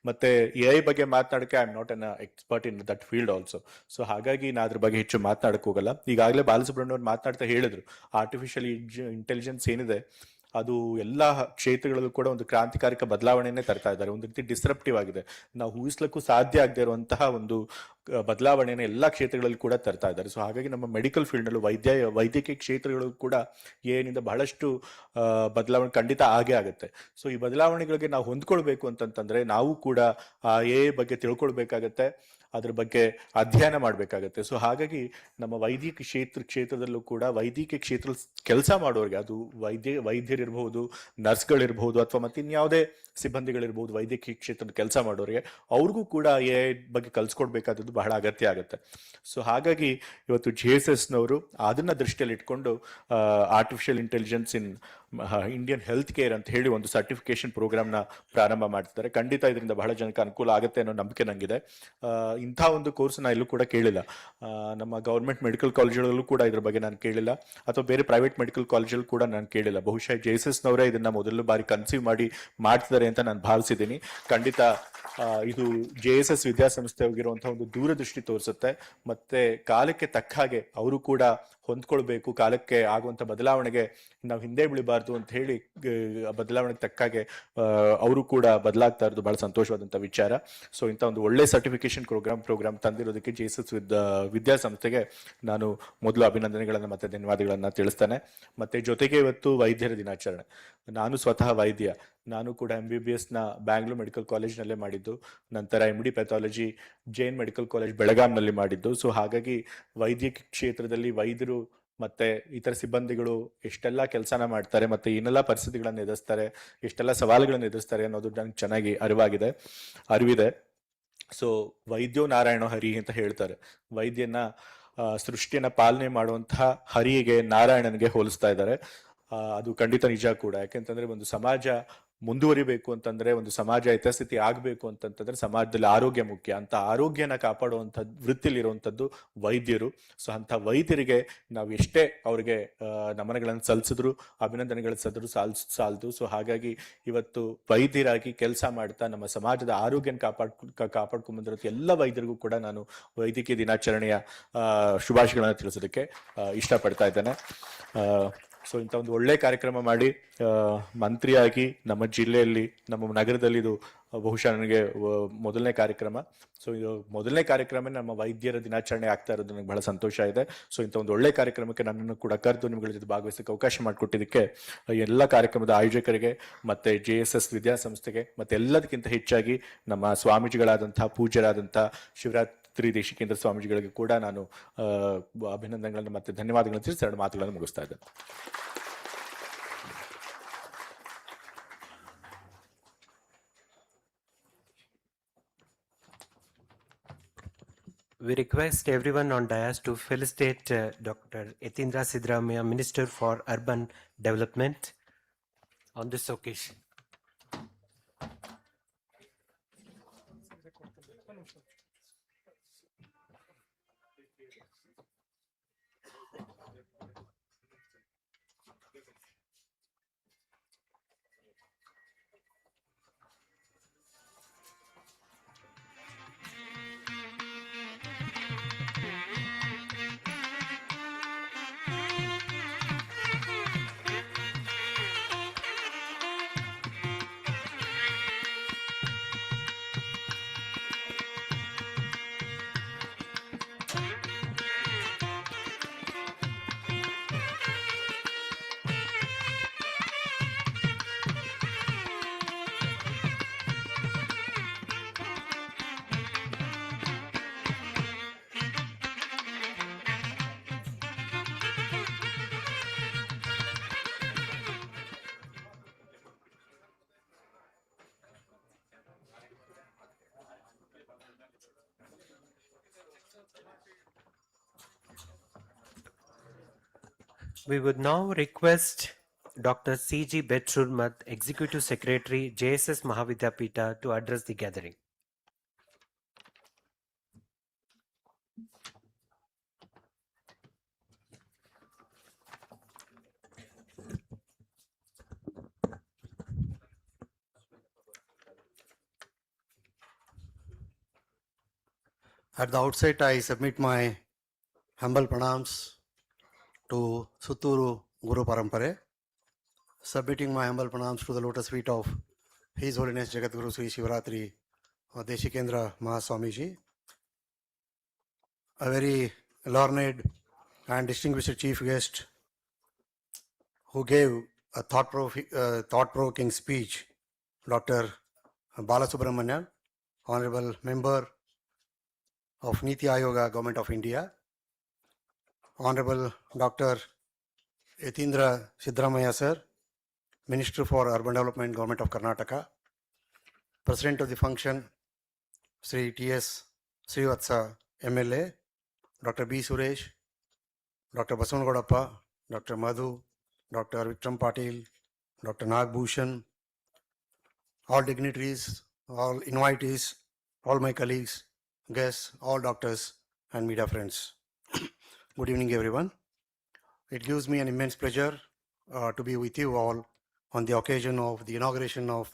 ಮತ್ತೆ AI ಬಗ್ಗೆ ಮಾತನಾಡೋಕ್ಕೆ I am not an expert in that field also. So ಹಾಗಾಗಿ ನಾನು ಅದ್ರ ಬಗ್ಗೆ ಹೆಚ್ಚು ಮಾತನಾಡಕ್ಕೆ ಹೋಗಲ್ಲ. ಈಗಾಗಲೇ ಬಾಲಸುಬ್ರಹ್ಮಣ್ಯ ಅವ್ರು ಮಾತನಾಡ್ತಾ ಹೇಳಿದ್ರು, ಆರ್ಟಿಫಿಷಿಯಲ್ ಇಂಟೆಲಿಜೆನ್ಸ್ ಏನಿದೆ ಅದು ಎಲ್ಲ ಕ್ಷೇತ್ರಗಳಲ್ಲೂ ಕೂಡ ಒಂದು ಕ್ರಾಂತಿಕಾರಿಕ ಬದಲಾವಣೆಯನ್ನೇ ತರ್ತಾ ಇದ್ದಾರೆ. ಒಂದು ರೀತಿ ಡಿಸ್ರಪ್ಟಿವ್ ಆಗಿದೆ, ನಾವು ಊಹಿಸ್ಲಿಕ್ಕೂ ಸಾಧ್ಯ ಆಗದೆ ಇರುವಂತಹ ಒಂದು ಬದಲಾವಣೆಯನ್ನು ಎಲ್ಲ ಕ್ಷೇತ್ರಗಳಲ್ಲಿ ಕೂಡ ತರ್ತಾ ಇದ್ದಾರೆ. ಸೊ ಹಾಗಾಗಿ ನಮ್ಮ ಮೆಡಿಕಲ್ ಫೀಲ್ಡ್ನಲ್ಲೂ ವೈದ್ಯಕೀಯ ಕ್ಷೇತ್ರಗಳು ಕೂಡ ಏನಿಂದ ಬಹಳಷ್ಟು ಬದಲಾವಣೆ ಖಂಡಿತ ಆಗೇ ಆಗುತ್ತೆ. ಸೊ ಈ ಬದಲಾವಣೆಗಳಿಗೆ ನಾವು ಹೊಂದ್ಕೊಳ್ಬೇಕು ಅಂತಂತಂದ್ರೆ ನಾವು ಕೂಡ AI ಬಗ್ಗೆ ತಿಳ್ಕೊಳ್ಬೇಕಾಗತ್ತೆ, ಅದ್ರ ಬಗ್ಗೆ ಅಧ್ಯಯನ ಮಾಡಬೇಕಾಗತ್ತೆ. ಸೊ ಹಾಗಾಗಿ ನಮ್ಮ ವೈದ್ಯಕೀಯ ಕ್ಷೇತ್ರದಲ್ಲೂ ಕೂಡ ವೈದ್ಯಕೀಯ ಕ್ಷೇತ್ರ ಕೆಲಸ ಮಾಡೋರಿಗೆ, ಅದು ವೈದ್ಯರಿರ್ಬಹುದು, ನರ್ಸ್ಗಳಿರ್ಬಹುದು, ಅಥವಾ ಮತ್ತೆ ಇನ್ಯಾವುದೇ ಸಿಬ್ಬಂದಿಗಳಿರ್ಬಹುದು, ವೈದ್ಯಕೀಯ ಕ್ಷೇತ್ರದ ಕೆಲಸ ಮಾಡೋರಿಗೆ ಅವ್ರಿಗೂ ಕೂಡ AI ಬಗ್ಗೆ ಕಲ್ಸ್ಕೊಡ್ಬೇಕಾದದ್ದು ಬಹಳ ಅಗತ್ಯ ಆಗುತ್ತೆ. ಸೊ ಹಾಗಾಗಿ ಇವತ್ತು JSSನವರು ಅದನ್ನ ದೃಷ್ಟಿಯಲ್ಲಿ ಇಟ್ಕೊಂಡು artificial intelligence in Indian health care ಅಂತ ಹೇಳಿ ಒಂದು ಸರ್ಟಿಫಿಕೇಶನ್ ಪ್ರೋಗ್ರಾಮ್ನ ಪ್ರಾರಂಭ ಮಾಡ್ತಿದ್ದಾರೆ. ಖಂಡಿತ ಇದರಿಂದ ಬಹಳ ಜನಕ್ಕೆ ಅನುಕೂಲ ಆಗುತ್ತೆ ಅನ್ನೋ ನಂಬಿಕೆ ನನಗಿದೆ. ಇಂಥ ಒಂದು ಕೋರ್ಸ್ ನಾನು ಎಲ್ಲೂ ಕೂಡ ಕೇಳಿಲ್ಲ. ನಮ್ಮ ಗೌರ್ಮೆಂಟ್ ಮೆಡಿಕಲ್ ಕಾಲೇಜ್ಗಳಲ್ಲೂ ಕೂಡ ಇದ್ರ ಬಗ್ಗೆ ನಾನು ಕೇಳಿಲ್ಲ, ಅಥವಾ ಬೇರೆ ಪ್ರೈವೇಟ್ ಮೆಡಿಕಲ್ ಕಾಲೇಜಲ್ಲಿ ಕೂಡ ನಾನು ಕೇಳಿಲ್ಲ. ಬಹುಶಃ JSSನವರೇ ಇದನ್ನ ಮೊದಲ ಬಾರಿ ಕನ್ಸೀವ್ ಮಾಡ್ತಿದ್ದಾರೆ ಅಂತ ನಾನು ಭಾವಿಸಿದ್ದೀನಿ. ಖಂಡಿತ ಇದು JSS ವಿದ್ಯಾಸಂಸ್ಥೆ ಹೋಗಿರುವಂತಹ ಒಂದು ದೂರದೃಷ್ಟಿ ತೋರಿಸುತ್ತೆ. ಮತ್ತೆ ಕಾಲಕ್ಕೆ ತಕ್ಕ ಹಾಗೆ ಅವರು ಕೂಡ ಹೊಂದ್ಕೊಳ್ಬೇಕು, ಕಾಲಕ್ಕೆ ಆಗುವಂತ ಬದಲಾವಣೆಗೆ ನಾವು ಹಿಂದೆ ಬೀಳಬಾರ್ದು ಅಂತ ಹೇಳಿ ಬದಲಾವಣೆಗೆ ತಕ್ಕ ಹಾಗೆ ಅವರು ಕೂಡ ಬದಲಾಗ್ತಾ ಇರೋದು ಬಹಳ ಸಂತೋಷವಾದಂಥ ವಿಚಾರ. ಸೊ ಇಂಥ ಒಂದು ಒಳ್ಳೆ ಸರ್ಟಿಫಿಕೇಶನ್ ಪ್ರೋಗ್ರಾಮ್ ತಂದಿರೋದಕ್ಕೆ JSS ವಿದ್ಯಾಸಂಸ್ಥೆಗೆ ನಾನು ಮೊದಲು ಅಭಿನಂದನೆಗಳನ್ನು ಮತ್ತೆ ಧನ್ಯವಾದಗಳನ್ನು ತಿಳಿಸ್ತೇನೆ. ಮತ್ತೆ ಜೊತೆಗೆ ಇವತ್ತು ವೈದ್ಯರ ದಿನಾಚರಣೆ. ನಾನು ಸ್ವತಃ ವೈದ್ಯ, ನಾನು ಕೂಡ MBBSನ ಬ್ಯಾಂಗ್ಳೂರ್ ಮೆಡಿಕಲ್ ಕಾಲೇಜ್ನಲ್ಲೇ ಮಾಡಿದ್ದು, ನಂತರ MD pathology Jain medical college ಬೆಳಗಾಂನಲ್ಲಿ ಮಾಡಿದ್ದು. ಸೊ ಹಾಗಾಗಿ ವೈದ್ಯಕೀಯ ಕ್ಷೇತ್ರದಲ್ಲಿ ವೈದ್ಯರು ಮತ್ತೆ ಇತರ ಸಿಬ್ಬಂದಿಗಳು ಎಷ್ಟೆಲ್ಲ ಕೆಲಸನ ಮಾಡ್ತಾರೆ, ಮತ್ತೆ ಏನೆಲ್ಲ ಪರಿಸ್ಥಿತಿಗಳನ್ನು ಎದುರಿಸ್ತಾರೆ, ಎಷ್ಟೆಲ್ಲ ಸವಾಲುಗಳನ್ನು ಎದುರಿಸ್ತಾರೆ ಅನ್ನೋದು ನನಗೆ ಚೆನ್ನಾಗಿ ಅರಿವಿದೆ. ಸೊ ವೈದ್ಯೋ ನಾರಾಯಣ ಹರಿ ಅಂತ ಹೇಳ್ತಾರೆ. ವೈದ್ಯನ ಸೃಷ್ಟಿಯನ್ನ ಪಾಲನೆ ಮಾಡುವಂತಹ ಹರಿಗೆ ನಾರಾಯಣನಿಗೆ ಹೋಲಿಸ್ತಾ ಇದ್ದಾರೆ. ಅದು ಖಂಡಿತ ನಿಜ ಕೂಡ. ಯಾಕೆಂತಂದ್ರೆ ಒಂದು ಸಮಾಜ ಮುಂದುವರಿಬೇಕು ಅಂತಂದ್ರೆ, ಒಂದು ಸಮಾಜ ಯಥಾಸ್ಥಿತಿ ಆಗಬೇಕು ಅಂತಂತಂದ್ರೆ ಸಮಾಜದಲ್ಲಿ ಆರೋಗ್ಯ ಮುಖ್ಯ. ಅಂತ ಆರೋಗ್ಯನ ಕಾಪಾಡುವಂಥ ವೃತ್ತಿಲಿರುವಂಥದ್ದು ವೈದ್ಯರು. ಸೊ ಅಂತ ವೈದ್ಯರಿಗೆ ನಾವು ಎಷ್ಟೇ ಅವ್ರಿಗೆ ನಮನಗಳನ್ನು ಸಲ್ಲಿಸಿದ್ರು, ಅಭಿನಂದನೆಗಳು ಸಲ್ಲಿಸಿದ್ರು ಸಾಲದು. ಸೊ ಹಾಗಾಗಿ ಇವತ್ತು ವೈದ್ಯರಾಗಿ ಕೆಲಸ ಮಾಡ್ತಾ ನಮ್ಮ ಸಮಾಜದ ಆರೋಗ್ಯನ ಕಾಪಾಡ್ಕೊಂಡ್ ಬಂದಿರೋ ಎಲ್ಲ ವೈದ್ಯರಿಗೂ ಕೂಡ ನಾನು ವೈದ್ಯಕೀಯ ದಿನಾಚರಣೆಯ ಶುಭಾಶಯಗಳನ್ನು ತಿಳಿಸೋದಕ್ಕೆ ಇಷ್ಟಪಡ್ತಾ ಇದ್ದೇನೆ. ಸೊ ಇಂಥ ಒಂದು ಒಳ್ಳೆ ಕಾರ್ಯಕ್ರಮ ಮಾಡಿ ಮಂತ್ರಿಯಾಗಿ ನಮ್ಮ ಜಿಲ್ಲೆಯಲ್ಲಿ, ನಮ್ಮ ನಗರದಲ್ಲಿ ಇದು ಬಹುಶಃ ನನಗೆ ಮೊದಲನೇ ಕಾರ್ಯಕ್ರಮ. ಸೊ ಇದು ಮೊದಲನೇ ಕಾರ್ಯಕ್ರಮ ನಮ್ಮ ವೈದ್ಯರ ದಿನಾಚರಣೆ ಆಗ್ತಾ ಇರೋದು ನನಗೆ ಬಹಳ ಸಂತೋಷ ಇದೆ. ಸೊ ಇಂಥ ಒಂದು ಒಳ್ಳೆ ಕಾರ್ಯಕ್ರಮಕ್ಕೆ ನನ್ನನ್ನು ಕೂಡ ಕರೆದು ನಿಮ್ಗಳ ಜೊತೆ ಭಾಗವಹಿಸಕ್ಕೆ ಅವಕಾಶ ಮಾಡಿಕೊಟ್ಟಿದ್ದಕ್ಕೆ ಎಲ್ಲ ಕಾರ್ಯಕ್ರಮದ ಆಯೋಜಕರಿಗೆ, ಮತ್ತೆ JSS ವಿದ್ಯಾಸಂಸ್ಥೆಗೆ, ಮತ್ತೆ ಎಲ್ಲದಕ್ಕಿಂತ ಹೆಚ್ಚಾಗಿ ನಮ್ಮ ಸ್ವಾಮೀಜಿಗಳಾದಂತಹ ಪೂಜ್ಯರಾದಂತಹ ಶಿವರಾತ್ರಿ ದೇಶಿಕೇಂದ್ರ ಸ್ವಾಮೀಜಿಗಳಿಗೆ ಕೂಡ ನಾನು ಅಭಿನಂದನೆಗಳನ್ನು ಮತ್ತೆ ಧನ್ಯವಾದಗಳನ್ನು ತಿಳಿಸಿ ಎರಡು ಮಾತುಗಳನ್ನು ಮುಗಿಸ್ತಾ ಇದ್ದೇನೆ. We request everyone on dais to felicitate Dr. Yatindra Sidramaya, Minister for Urban Development, on this occasion. We would now request Dr. C.G. Betshurmat, Executive Secretary, JSS Mahavidyapita, to address the gathering. At the outset, I submit my humble pranams to Sutturu Guru Parampare, submitting my humble pranams to the lotus feet of His Holiness Jagadguru Sri Shivaratri Deshikendra Mahaswamiji, a very learned and distinguished chief guest who gave a thought-provoking speech, Dr. Balasubramanian, Honorable Member of Niti Ayoga, Government of India, Honorable Dr. Yatindra Sidramaya Sir, Minister for Urban Development, Government of Karnataka, President of the function, Sri T.S. Srivatsa, MLA, Dr. B. Suresh, Dr. Basangodappa, Dr. Madhu, Dr. Vikram Patil, Dr. Nagbhushan, all dignitaries, all invitees, all my colleagues, guests, all doctors and media friends. Good evening, everyone. It gives me an immense pleasure to be with you all on the occasion of the inauguration of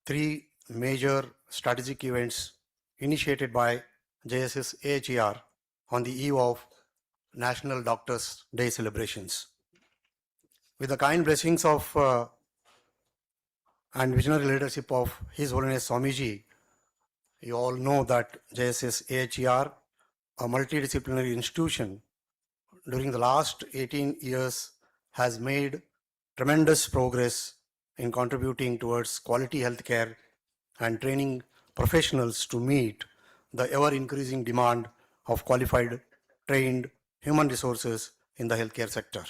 three major strategic events initiated by JSS AHER on the eve of National Doctors' Day celebrations. With the kind blessings of and visionary leadership of His Holiness Swamiji, you all know that JSS AHER, a multidisciplinary institution, during the last 18 years has made tremendous progress in contributing towards quality healthcare and training professionals to meet the ever-increasing demand of qualified, trained human resources in the healthcare sector.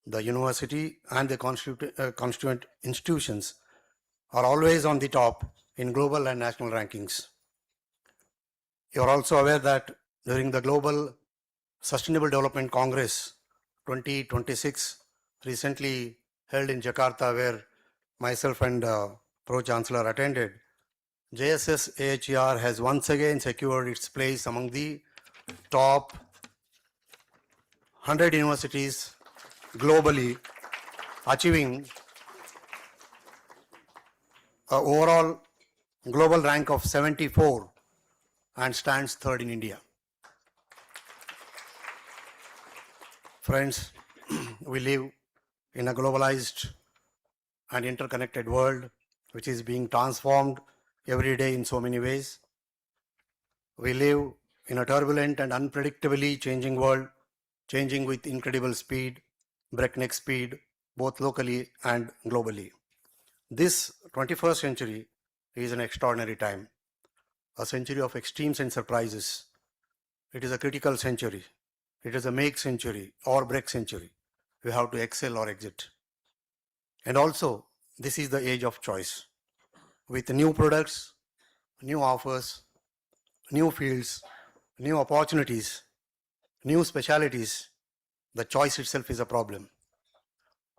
The university and the constituent institutions are always on the top in global and national rankings. You are also aware that during the Global Sustainable Development Congress 2026, recently held in Jakarta, where myself and Pro-Chancellor attended, JSS AHER has once again secured its place among the top 100 universities globally, achieving an overall global rank of 74 and stands third in India. Friends, we live in a globalized and interconnected world which is being transformed every day in so many ways. We live in a turbulent and unpredictably changing world, changing with incredible speed, breakneck speed, both locally and globally. This 21st century is an extraordinary time, a century of extremes and surprises. It is a critical century. It is a make century or break century. We have to excel or exit. And also, this is the age of choice. With new products, new offers, new fields, new opportunities, new specialities, the choice itself is a problem.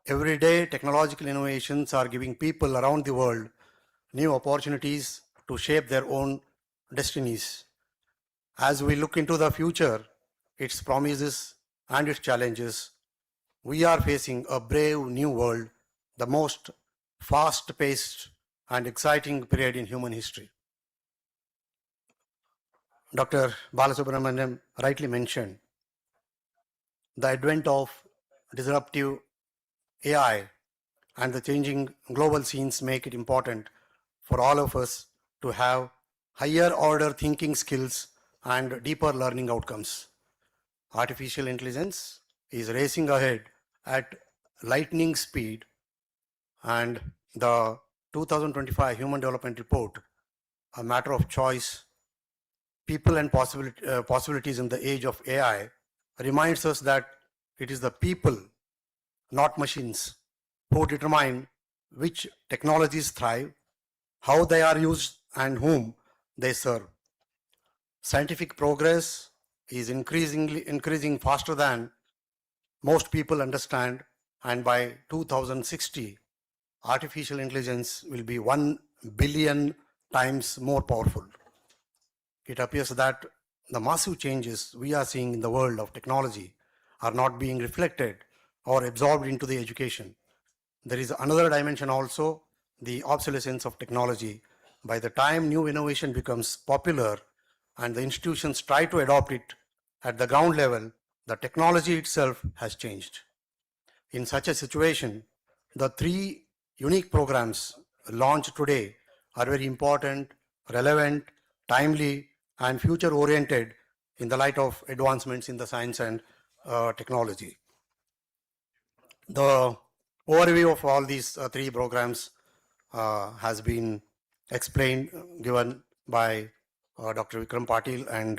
Every day, technological innovations are giving people around the world new opportunities to shape their own destinies. As we look into the future, its promises and its challenges, we are facing a brave new world, the most fast paced and exciting period in human history. Dr. Balasubramaniam rightly mentioned the advent of disruptive AI and the changing global scenes make it important for all of us to have higher order thinking skills and deeper learning outcomes. Artificial intelligence is racing ahead at lightning speed, and the 2025 Human Development Report, A Matter of Choice, People and Possibilities in the Age of AI, reminds us that it is the people, not machines, who determine which technologies thrive, how they are used, and whom they serve. Scientific progress is increasing faster than most people understand, and by 2060, artificial intelligence will be 1 billion times more powerful. It appears that the massive changes we are seeing in the world of technology are not being reflected or absorbed into the education. There is another dimension also, the obsolescence of technology. By the time new innovation becomes popular and the institutions try to adopt it at the ground level, the technology itself has changed. In such a situation, the three unique programs launched today are very important, relevant, timely, and future oriented in the light of advancements in the science and technology. The overview of all these three programs has been explained, given by Dr. Vikram Patil and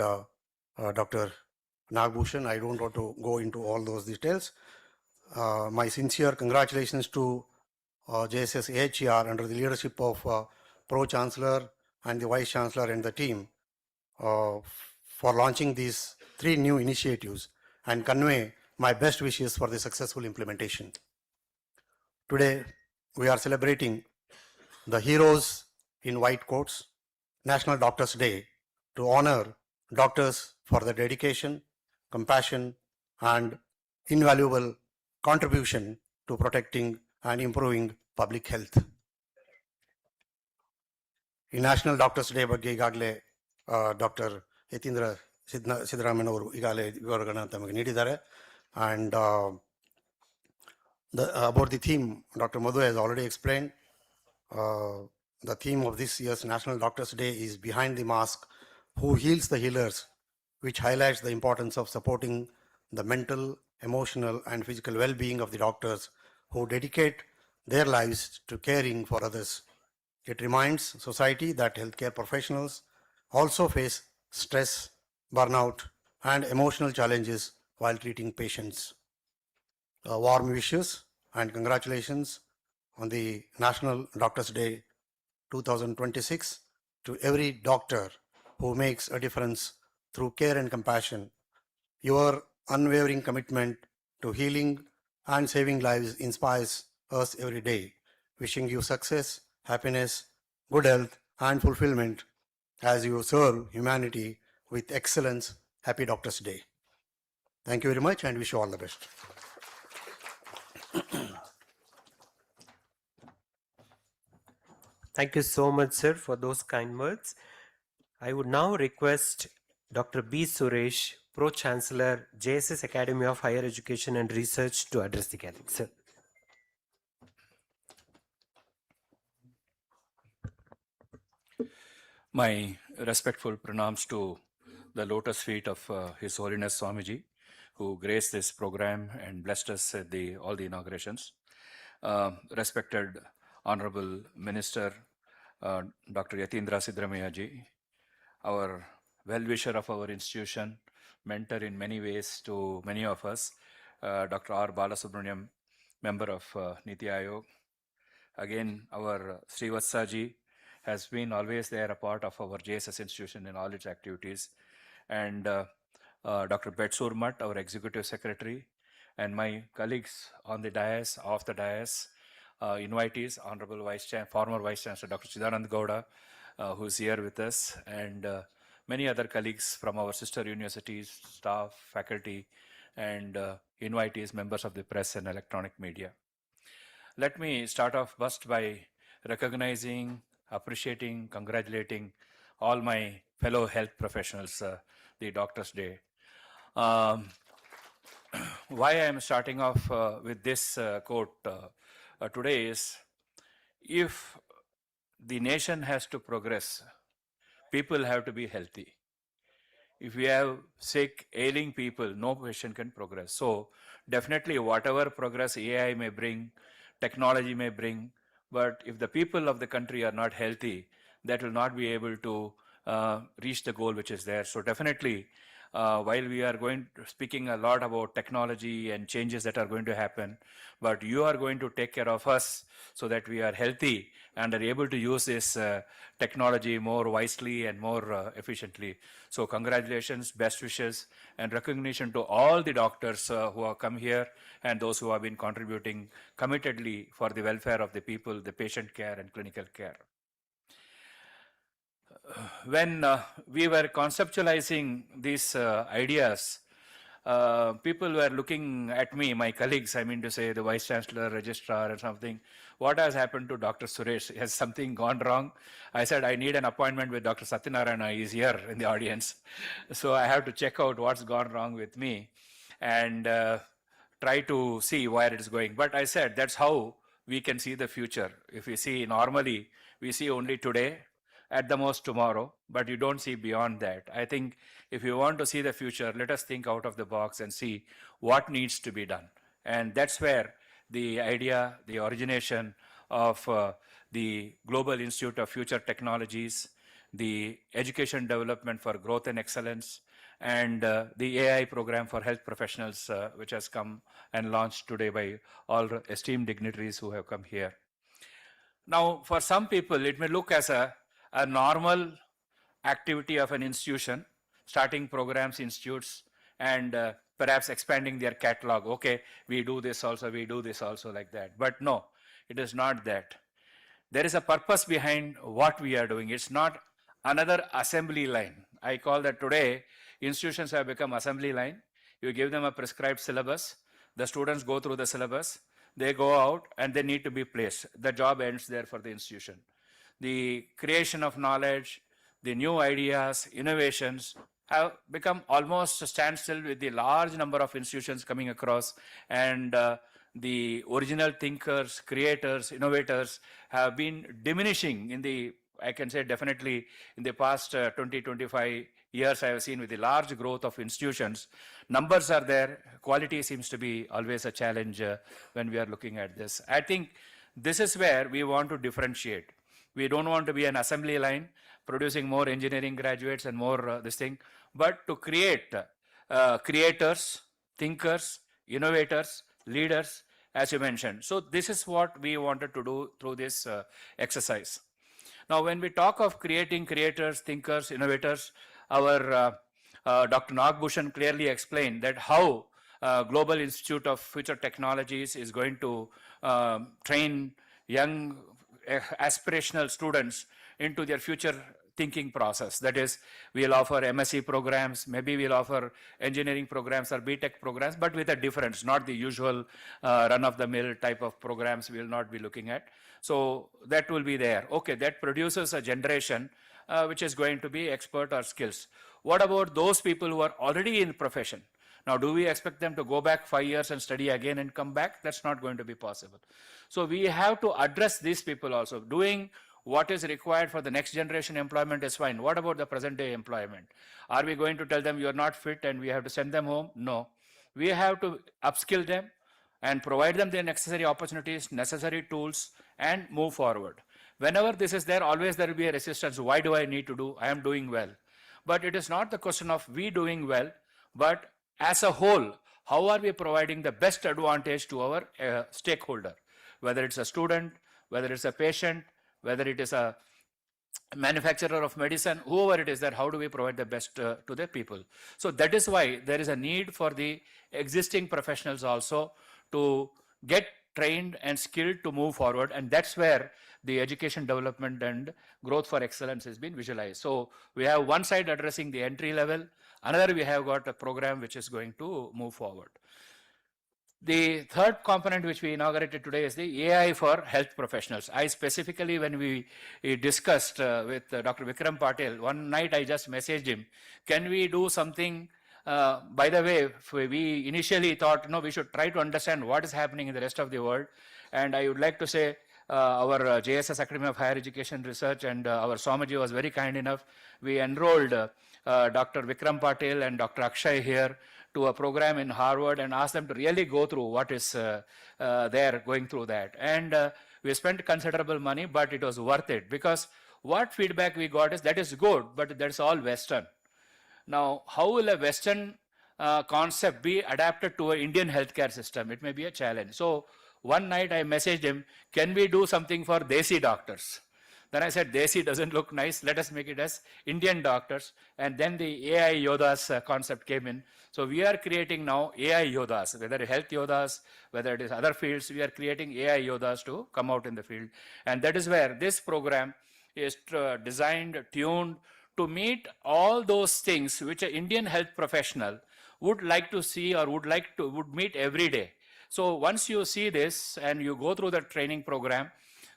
Dr. Nagbhushan. I don't want to go into all those details. My sincere congratulations to JSS AHER under the leadership of Pro Chancellor and the Vice Chancellor and the team for launching these three new initiatives, and convey my best wishes for the successful implementation. Today, we are celebrating the heroes in white coats, National Doctors Day, to honor doctors for their dedication, compassion, and invaluable contribution to protecting and improving public health. ಈ national doctors day ಬಗ್ಗೆ ಈಗಾಗಲೇ doctor Yathindra Siddaramaiah ಅವರು ಈಗಾಗಲೇ ವಿವರಗಳನ್ನು ತಮಗೆ ನೀಡಿದ್ದಾರೆ. And about the theme, Dr. Madhu has already explained. The theme of this year's National Doctors Day is Behind the Mask, Who Heals the Healers, which highlights the importance of supporting the mental, emotional, and physical well-being of the doctors who dedicate their lives to caring for others. It reminds society that healthcare professionals also face stress, burnout, and emotional challenges while treating patients. Warm wishes and congratulations on the National Doctors Day 2026 to every doctor who makes a difference through care and compassion. Your unwavering commitment to healing and saving lives inspires us every day. Wishing you success, happiness, good health, and fulfillment as you serve humanity with excellence. Happy Doctors Day. Thank you very much and wish you all the best. Thank you so much, sir, for those kind words. I would now request Dr. B. Suresh, Pro Chancellor, JSS Academy of Higher Education and Research, to address the gathering. Sir. My respectful pranams to the lotus feet of His Holiness Swamiji, who graced this program and blessed us at all the inaugurations. Respected Honorable Minister Dr. Yatindra Sidramaya ji, our well-wisher of our institution, mentor in many ways to many of us, Dr. R. Balasubramaniam, member of Niti Ayog. Again, our Srivatsa ji has been always there, a part of our JSS institution in all its activities. and Dr. Betsur Mutt, our Executive Secretary, and my colleagues on the dais, off the dais, invitees, Honorable former Vice Chancellor Dr. Chidanand Gowda, who's here with us, and many other colleagues from our sister universities, staff, faculty, and invitees, members of the press and electronic media. Let me start off first by recognizing, appreciating, congratulating all my fellow health professionals, the Doctors' Day. Why I am starting off with this quote today is, if the nation has to progress, people have to be healthy. If we have sick, ailing people, no nation can progress. So definitely whatever progress AI may bring, technology may bring, but if the people of the country are not healthy, that will not be able to reach the goal which is there. So definitely, while we are speaking a lot about technology and changes that are going to happen, but you are going to take care of us so that we are healthy and are able to use this technology more wisely and more efficiently. So congratulations, best wishes, and recognition to all the doctors who have come here and those who have been contributing committedly for the welfare of the people, the patient care and clinical care. When we were conceptualizing these ideas, people were looking at me, my colleagues, I mean to say the Vice Chancellor, Registrar, or something. What has happened to Dr. Suresh? Has something gone wrong? I said, I need an appointment with Dr. Satyanarayana. He's here in the audience. So I have to check out what's gone wrong with me and try to see where it is going. But I said, that's how we can see the future. If we see normally, we see only today, at the most tomorrow, but you don't see beyond that. I think if you want to see the future, let us think out of the box and see what needs to be done. And that's where the idea, the origination of the Global Institute of Future Technologies, the Education Development for Growth and Excellence, and the AI program for health professionals, which has come and launched today by all esteemed dignitaries who have come here. Now, for some people, it may look as a normal activity of an institution, starting programs, institutes, and perhaps expanding their catalog. Okay, we do this also, like that. But no, it is not that. There is a purpose behind what we are doing. It's not another assembly line. I call that today, institutions have become assembly line. You give them a prescribed syllabus, the students go through the syllabus, they go out and they need to be placed. The job ends there for the institution. The creation of knowledge, the new ideas, innovations have become almost a standstill with the large number of institutions coming across, and the original thinkers, creators, innovators have been diminishing in the, I can say definitely in the past 20, 25 years I have seen with the large growth of institutions. Numbers are there, quality seems to be always a challenge when we are looking at this. I think this is where we want to differentiate. We don't want to be an assembly line producing more engineering graduates and more this thing, but to create creators, thinkers, innovators, leaders, as you mentioned. So this is what we wanted to do through this exercise. Now, when we talk of creating creators, thinkers, innovators, our Dr. Nagbhushan clearly explained that how Global Institute of Future Technologies is going to train young aspirational students into their future thinking process. That is, we'll offer MSc programs, maybe we'll offer engineering programs or BTech programs, but with a difference, not the usual run-of-the-mill type of programs we'll not be looking at. So that will be there. Okay, that produces a generation which is going to be expert or skills. What about those people who are already in the profession? Now, do we expect them to go back 5 years and study again and come back? That's not going to be possible. So we have to address these people also. Doing what is required for the next generation employment is fine. What about the present day employment? Are we going to tell them you're not fit and we have to send them home? No. We have to upskill them and provide them the necessary opportunities, necessary tools, and move forward. Whenever this is there, always there will be a resistance. Why do I need to do? I am doing well. But it is not the question of we doing well, but as a whole, how are we providing the best advantage to our stakeholder? Whether it's a student, whether it's a patient, whether it is a manufacturer of medicine, whoever it is, that how do we provide the best to the people. So that is why there is a need for the existing professionals also to get trained and skilled to move forward, and that's where the education development and growth for excellence has been visualized. So we have one side addressing the entry level, another we have got a program which is going to move forward. The third component which we inaugurated today is the AI for health professionals. I specifically, when we discussed with Dr. Vikram Patel, one night I just messaged him, can we do something? By the way, we initially thought, no, we should try to understand what is happening in the rest of the world. And I would like to say, our JSS Academy of Higher Education Research and our Swamiji was very kind enough. We enrolled Dr. Vikram Patel and Dr. Akshay here to a program in Harvard and asked them to really go through what is there, going through that. And we spent considerable money, but it was worth it, because what feedback we got is that is good, but that's all Western. Now, how will a Western concept be adapted to an Indian healthcare system? It may be a challenge. So one night I messaged him, can we do something for Desi doctors? Then I said, Desi doesn't look nice, let us make it as Indian doctors. And then the AI Yodas concept came in. So we are creating now AI Yodas, whether health Yodas, whether it is other fields, we are creating AI Yodas to come out in the field. And that is where this program is designed, tuned to meet all those things which an Indian health professional would like to see or would meet every day. So once you see this and you go through the training program,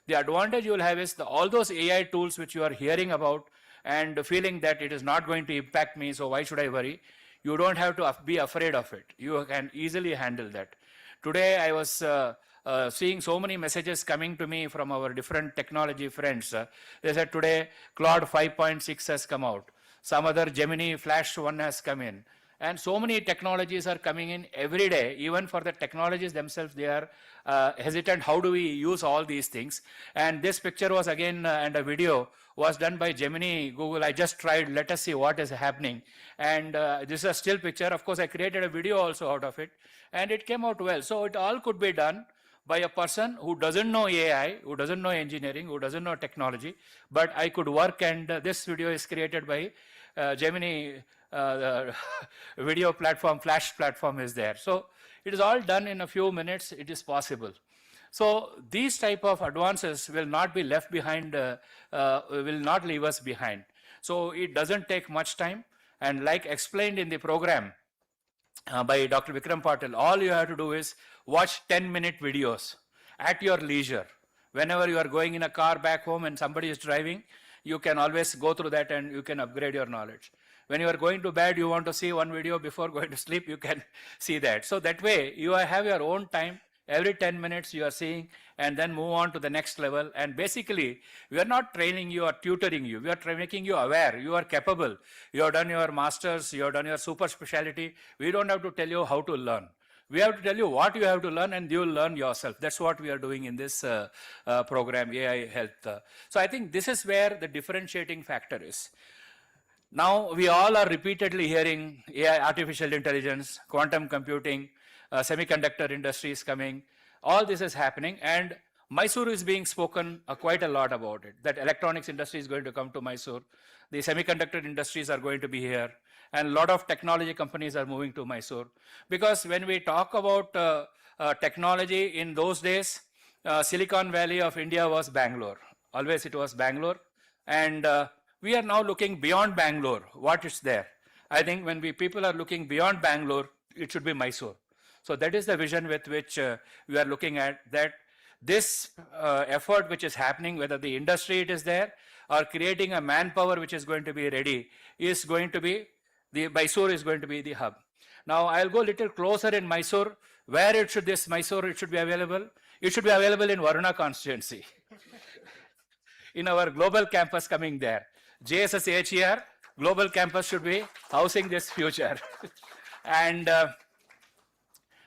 the advantage you will have is all those AI tools which you are hearing about and feeling that it is not going to impact me, so why should I worry? You don't have to be afraid of it. You can easily handle that. Today I was seeing so many messages coming to me from our different technology friends. They said today Claude 5.6 has come out. Some other Gemini Flash 1 has come in. And so many technologies are coming in every day. Even for the technologies themselves, they are hesitant. How do we use all these things? And this picture was again, and a video was done by Gemini, Google. I just tried, let us see what is happening. And this is a still picture. Of course, I created a video also out of it. And it came out well. So it all could be done by a person who doesn't know AI, who doesn't know engineering, who doesn't know technology. But I could work, and this video is created by Gemini. The video platform, Flash platform is there. So it is all done in a few minutes. It is possible. So these type of advances will not be left behind, will not leave us behind. So it doesn't take much time. And like explained in the program by Dr. Vikram Patel, all you have to do is watch 10-minute videos at your leisure. Whenever you are going in a car back home and somebody is driving, you can always go through that and you can upgrade your knowledge. When you are going to bed, you want to see one video before going to sleep, you can see that. So that way, you have your own time. Every 10 minutes you are seeing, and then move on to the next level. And basically, we are not training you or tutoring you. We are making you aware. You are capable. You have done your masters. You have done your super specialty. We don't have to tell you how to learn. We have to tell you what you have to learn, and you will learn yourself. That's what we are doing in this program, AI Health. So I think this is where the differentiating factor is. Now, we all are repeatedly hearing AI, artificial intelligence, quantum computing, semiconductor industry is coming. All this is happening, and Mysore is being spoken quite a lot about it, that electronics industry is going to come to Mysore. The semiconductor industries are going to be here, and a lot of technology companies are moving to Mysore. Because when we talk about technology in those days, Silicon Valley of India was Bangalore. Always it was Bangalore. And we are now looking beyond Bangalore, what is there. I think when people are looking beyond Bangalore, it should be Mysore. So that is the vision with which we are looking at, that this effort which is happening, whether the industry it is there or creating a manpower which is going to be ready, is going to be, Mysore is going to be the hub. Now I'll go a little closer in Mysore. Where it should be available? It should be available in Varuna constituency. In our global campus coming there. JSS HER, global campus should be housing this future. And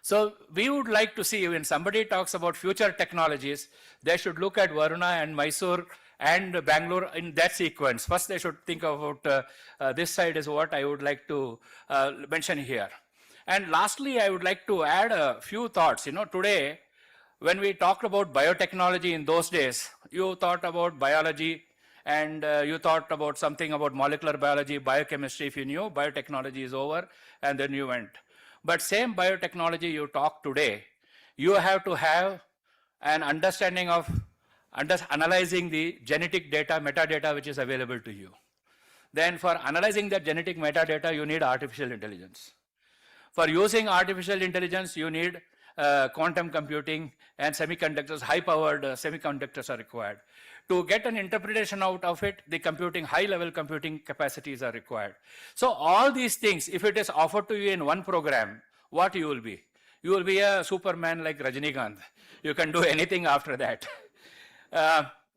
so we would like to see, when somebody talks about future technologies, they should look at Varuna and Mysore and Bangalore in that sequence. First, they should think about this side is what I would like to mention here. And lastly, I would like to add a few thoughts. You know, today, when we talked about biotechnology in those days, you thought about biology and you thought about something about molecular biology, biochemistry if you knew, biotechnology is over, and then you went. But same biotechnology you talk today, you have to have an understanding of analyzing the genetic data, metadata which is available to you. Then for analyzing that genetic metadata, you need artificial intelligence. For using artificial intelligence, you need quantum computing and semiconductors, high-powered semiconductors are required. To get an interpretation out of it, the computing, high-level computing capacities are required. So all these things, if it is offered to you in one program, what you will be? You will be a Superman like Rajinikanth. You can do anything after that.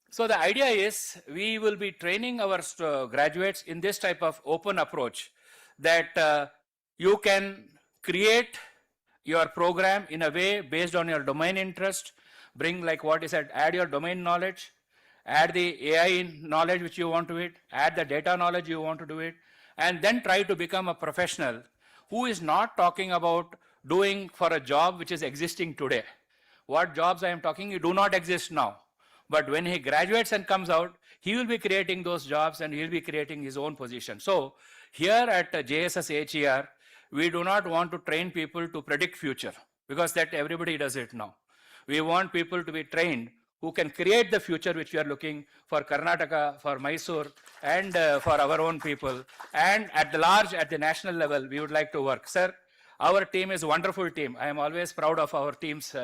So the idea is we will be training our graduates in this type of open approach that you can create your program in a way based on your domain interest, bring like what is said, add your domain knowledge, add the AI knowledge which you want to it, add the data knowledge you want to do it, and then try to become a professional who is not talking about doing for a job which is existing today. What jobs I am talking do not exist now. But when he graduates and comes out, he will be creating those jobs and he will be creating his own position. So here at JSS HER, we do not want to train people to predict future because that everybody does it now. We want people to be trained who can create the future which we are looking for Karnataka, for Mysore, and for our own people. And at the large, at the national level, we would like to work. Sir, our team is a wonderful team. I am always proud of our teams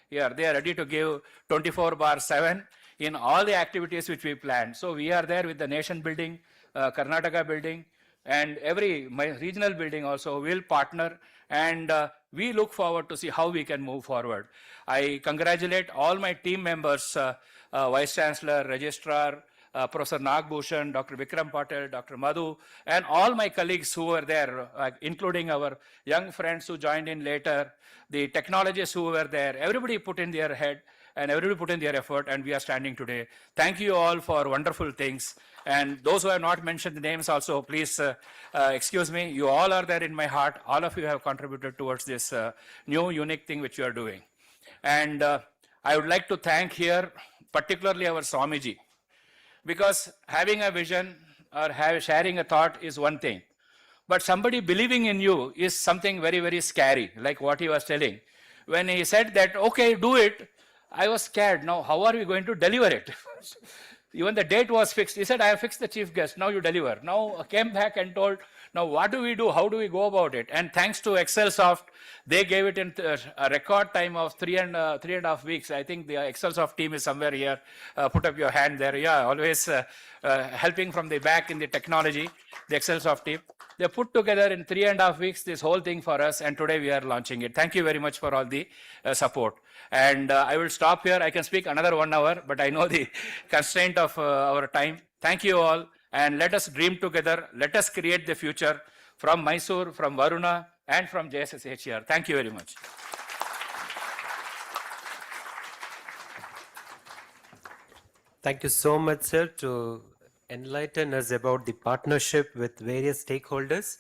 here. They are ready to give 24/7 in all the activities which we plan. So we are there with the nation building, Karnataka building, and every regional building also will partner, and we look forward to see how we can move forward. I congratulate all my team members, Vice Chancellor, Registrar, Professor Nagbhushan, Dr. Vikram Patel, Dr. Madhu, and all my colleagues who were there, including our young friends who joined in later, the technologists who were there. Everybody put in their head and everybody put in their effort, and we are standing today. Thank you all for wonderful things. And those who have not mentioned the names also, please excuse me. You all are there in my heart. All of you have contributed towards this new, unique thing which you are doing. And I would like to thank here particularly our Swamiji, because having a vision or sharing a thought is one thing, but somebody believing in you is something very, very scary, like what he was telling. When he said that, okay, do it, I was scared. Now, how are we going to deliver it? Even the date was fixed. He said, I have fixed the chief guest. Now you deliver. Now I came back and told, now what do we do? How do we go about it? And thanks to Excelsoft, they gave it in a record time of 3.5 weeks. I think the Excelsoft team is somewhere here. Put up your hand there. Yeah, always helping from the back in the technology, the Excelsoft team. They put together in 3.5 weeks this whole thing for us, and today we are launching it. Thank you very much for all the support. And I will stop here. I can speak another 1 hour, but I know the constraint of our time. Thank you all, and let us dream together. Let us create the future from Mysore, from Varuna, and from JSS HER. Thank you very much. Thank you so much, sir, to enlighten us about the partnership with various stakeholders.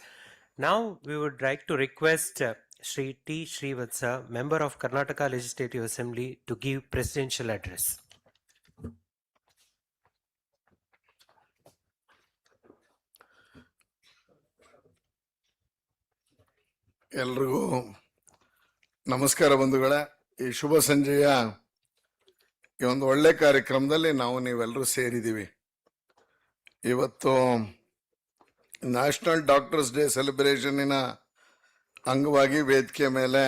Now, we would like to request Shri T. Srivatsa, member of Karnataka Legislative Assembly, to give presidential address. ಎಲ್ರಿಗೂ ನಮಸ್ಕಾರ ಬಂಧುಗಳೇ. ಈ ಶುಭ ಸಂಜೆಯ ಈ ಒಂದು ಒಳ್ಳೆ ಕಾರ್ಯಕ್ರಮದಲ್ಲಿ ನಾವು ನೀವೆಲ್ಲರೂ ಸೇರಿದ್ದೀವಿ. ಇವತ್ತು ನ್ಯಾಷನಲ್ ಡಾಕ್ಟರ್ಸ್ ಡೇ ಸೆಲೆಬ್ರೇಷನ್ನಿನ ಅಂಗವಾಗಿ ವೇದಿಕೆ ಮೇಲೆ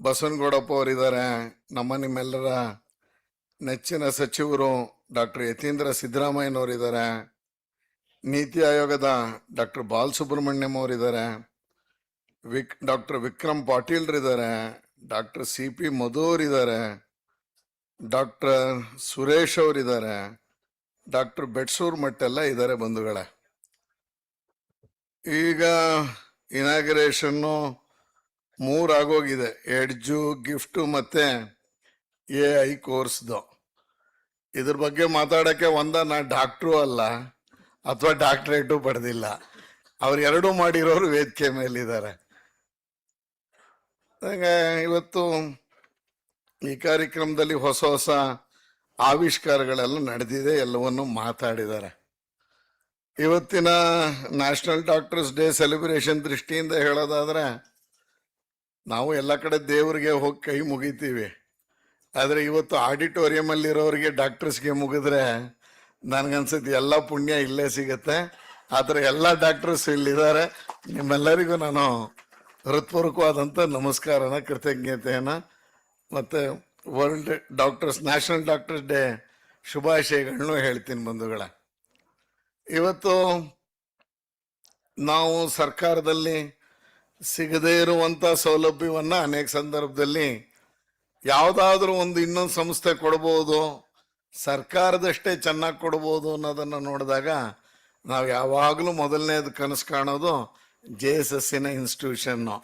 ಬಸವನಗೌಡಪ್ಪ ಅವರಿದ್ದಾರೆ. ನಿಮ್ಮೆಲ್ಲರ ನೆಚ್ಚಿನ ಸಚಿವರು ಡಾಕ್ಟರ್ ಯತೀಂದ್ರ ಸಿದ್ದರಾಮಯ್ಯನವರಿದ್ದಾರೆ. ನೀತಿ ಆಯೋಗದ ಡಾಕ್ಟರ್ ಬಾಲಸುಬ್ರಹ್ಮಣ್ಯಂ ಅವರಿದ್ದಾರೆ. ಡಾಕ್ಟರ್ ವಿಕ್ರಮ್ ಪಾಟೀಲ್ರಿದ್ದಾರೆ. ಡಾಕ್ಟರ್ CP ಮಧು ಅವರಿದ್ದಾರೆ. ಡಾಕ್ಟರ್ ಸುರೇಶ್ ಅವರಿದ್ದಾರೆ. ಡಾಕ್ಟರ್ ಬೆಟ್ಸೂರ್ ಮಟ್ಟೆಲ್ಲ ಇದ್ದಾರೆ ಬಂಧುಗಳೇ. ಈಗ ಇನಾಗ್ರೇಷನ್ನು 3 ಆಗೋಗಿದೆ. ಎಡ್ಜು, ಗಿಫ್ಟು ಮತ್ತೆ AI ಕೋರ್ಸ್ದು. ಇದ್ರ ಬಗ್ಗೆ ಮಾತಾಡಕ್ಕೆ ನಾ ಡಾಕ್ಟ್ರು ಅಲ್ಲ ಅಥವಾ ಡಾಕ್ಟ್ರೇಟು ಪಡೆದಿಲ್ಲ. ಅವ್ರು ಎರಡೂ ಮಾಡಿರೋರು ವೇದಿಕೆ ಮೇಲಿದ್ದಾರೆ. ಇವತ್ತು ಈ ಕಾರ್ಯಕ್ರಮದಲ್ಲಿ ಹೊಸ ಆವಿಷ್ಕಾರಗಳೆಲ್ಲ ನಡೆದಿದೆ, ಎಲ್ಲವನ್ನು ಮಾತಾಡಿದ್ದಾರೆ. ಇವತ್ತಿನ ನ್ಯಾಷನಲ್ ಡಾಕ್ಟರ್ಸ್ ಡೇ ಸೆಲೆಬ್ರೇಷನ್ ದೃಷ್ಟಿಯಿಂದ ಹೇಳೋದಾದ್ರೆ, ನಾವು ಎಲ್ಲ ಕಡೆ ದೇವರಿಗೆ ಹೋಗಿ ಕೈ ಮುಗಿತೀವಿ, ಆದರೆ ಇವತ್ತು ಆಡಿಟೋರಿಯಂ ಅಲ್ಲಿರೋರಿಗೆ ಡಾಕ್ಟರ್ಸ್ಗೆ ಮುಗಿದ್ರೆ ನನಗನ್ಸುತ್ತೆ ಎಲ್ಲ ಪುಣ್ಯ ಇಲ್ಲೇ ಸಿಗತ್ತೆ. ಆದರೆ ಎಲ್ಲ ಡಾಕ್ಟರ್ಸ್ ಇಲ್ಲಿದ್ದಾರೆ. ನಿಮ್ಮೆಲ್ಲರಿಗೂ ನಾನು ಹೃತ್ಪೂರ್ವಕವಾದಂಥ ನಮಸ್ಕಾರನ, ಕೃತಜ್ಞತೆಯನ್ನ ಮತ್ತೆ world doctors national doctors day ಶುಭಾಶಯಗಳನ್ನು ಹೇಳ್ತೀನಿ ಬಂಧುಗಳ. ಇವತ್ತು ನಾವು ಸರ್ಕಾರದಲ್ಲಿ ಸಿಗದೇ ಇರುವಂಥ ಸೌಲಭ್ಯವನ್ನ ಅನೇಕ ಸಂದರ್ಭದಲ್ಲಿ ಯಾವುದಾದ್ರೂ ಒಂದು ಇನ್ನೊಂದು ಸಂಸ್ಥೆ ಕೊಡ್ಬೋದು, ಸರ್ಕಾರದಷ್ಟೇ ಚೆನ್ನಾಗಿ ಕೊಡ್ಬೋದು ಅನ್ನೋದನ್ನು ನೋಡಿದಾಗ ನಾವು ಯಾವಾಗಲೂ ಮೊದಲನೇದು ಕನಸು ಕಾಣೋದು JSS ಇನ್ಸ್ಟಿಟ್ಯೂಷನ್ನು.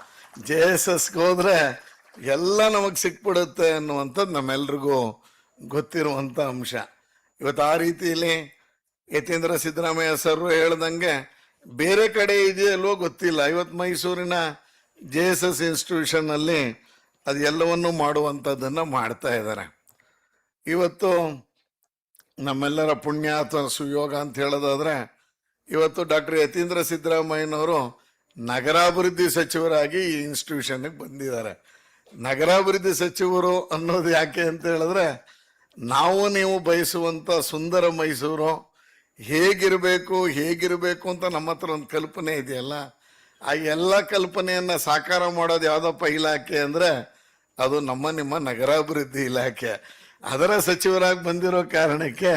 JSSಗೆ ಹೋದ್ರೆ ಎಲ್ಲ ನಮಗೆ ಸಿಕ್ಬಿಡುತ್ತೆ ಅನ್ನುವಂಥದ್ದು ನಮ್ಮೆಲ್ರಿಗೂ ಗೊತ್ತಿರುವಂಥ ಅಂಶ. ಇವತ್ತು ಆ ರೀತಿಯಲ್ಲಿ ಯತೀಂದ್ರ ಸಿದ್ದರಾಮಯ್ಯ ಸರ್ ಹೇಳ್ದಂಗೆ ಬೇರೆ ಕಡೆ ಇದೆಯಲ್ವೋ ಗೊತ್ತಿಲ್ಲ, ಇವತ್ತು ಮೈಸೂರಿನ JSS ಇನ್ಸ್ಟಿಟ್ಯೂಷನ್ನಲ್ಲಿ ಅದು ಎಲ್ಲವನ್ನೂ ಮಾಡುವಂಥದ್ದನ್ನು ಮಾಡ್ತಾ ಇದ್ದಾರೆ. ಇವತ್ತು ನಮ್ಮೆಲ್ಲರ ಪುಣ್ಯ ಅಥವಾ ಸುಯೋಗ ಅಂತ ಹೇಳೋದಾದ್ರೆ, ಇವತ್ತು ಡಾಕ್ಟರ್ ಯತೀಂದ್ರ ಸಿದ್ದರಾಮಯ್ಯನವರು ನಗರಾಭಿವೃದ್ಧಿ ಸಚಿವರಾಗಿ ಈ ಇನ್ಸ್ಟಿಟ್ಯೂಷನ್ಗೆ ಬಂದಿದ್ದಾರೆ. ನಗರಾಭಿವೃದ್ಧಿ ಸಚಿವರು ಅನ್ನೋದು ಯಾಕೆ ಅಂತ ಹೇಳಿದ್ರೆ, ನಾವು ನೀವು ಬಯಸುವಂಥ ಸುಂದರ ಮೈಸೂರು ಹೇಗಿರಬೇಕು ಅಂತ ನಮ್ಮ ಹತ್ರ ಒಂದು ಕಲ್ಪನೆ ಇದೆಯಲ್ಲ, ಆ ಎಲ್ಲ ಕಲ್ಪನೆಯನ್ನು ಸಾಕಾರ ಮಾಡೋದು ಯಾವುದಪ್ಪ ಇಲಾಖೆ ಅಂದರೆ ಅದು ನಿಮ್ಮ ನಗರಾಭಿವೃದ್ಧಿ ಇಲಾಖೆ. ಅದರ ಸಚಿವರಾಗಿ ಬಂದಿರೋ ಕಾರಣಕ್ಕೆ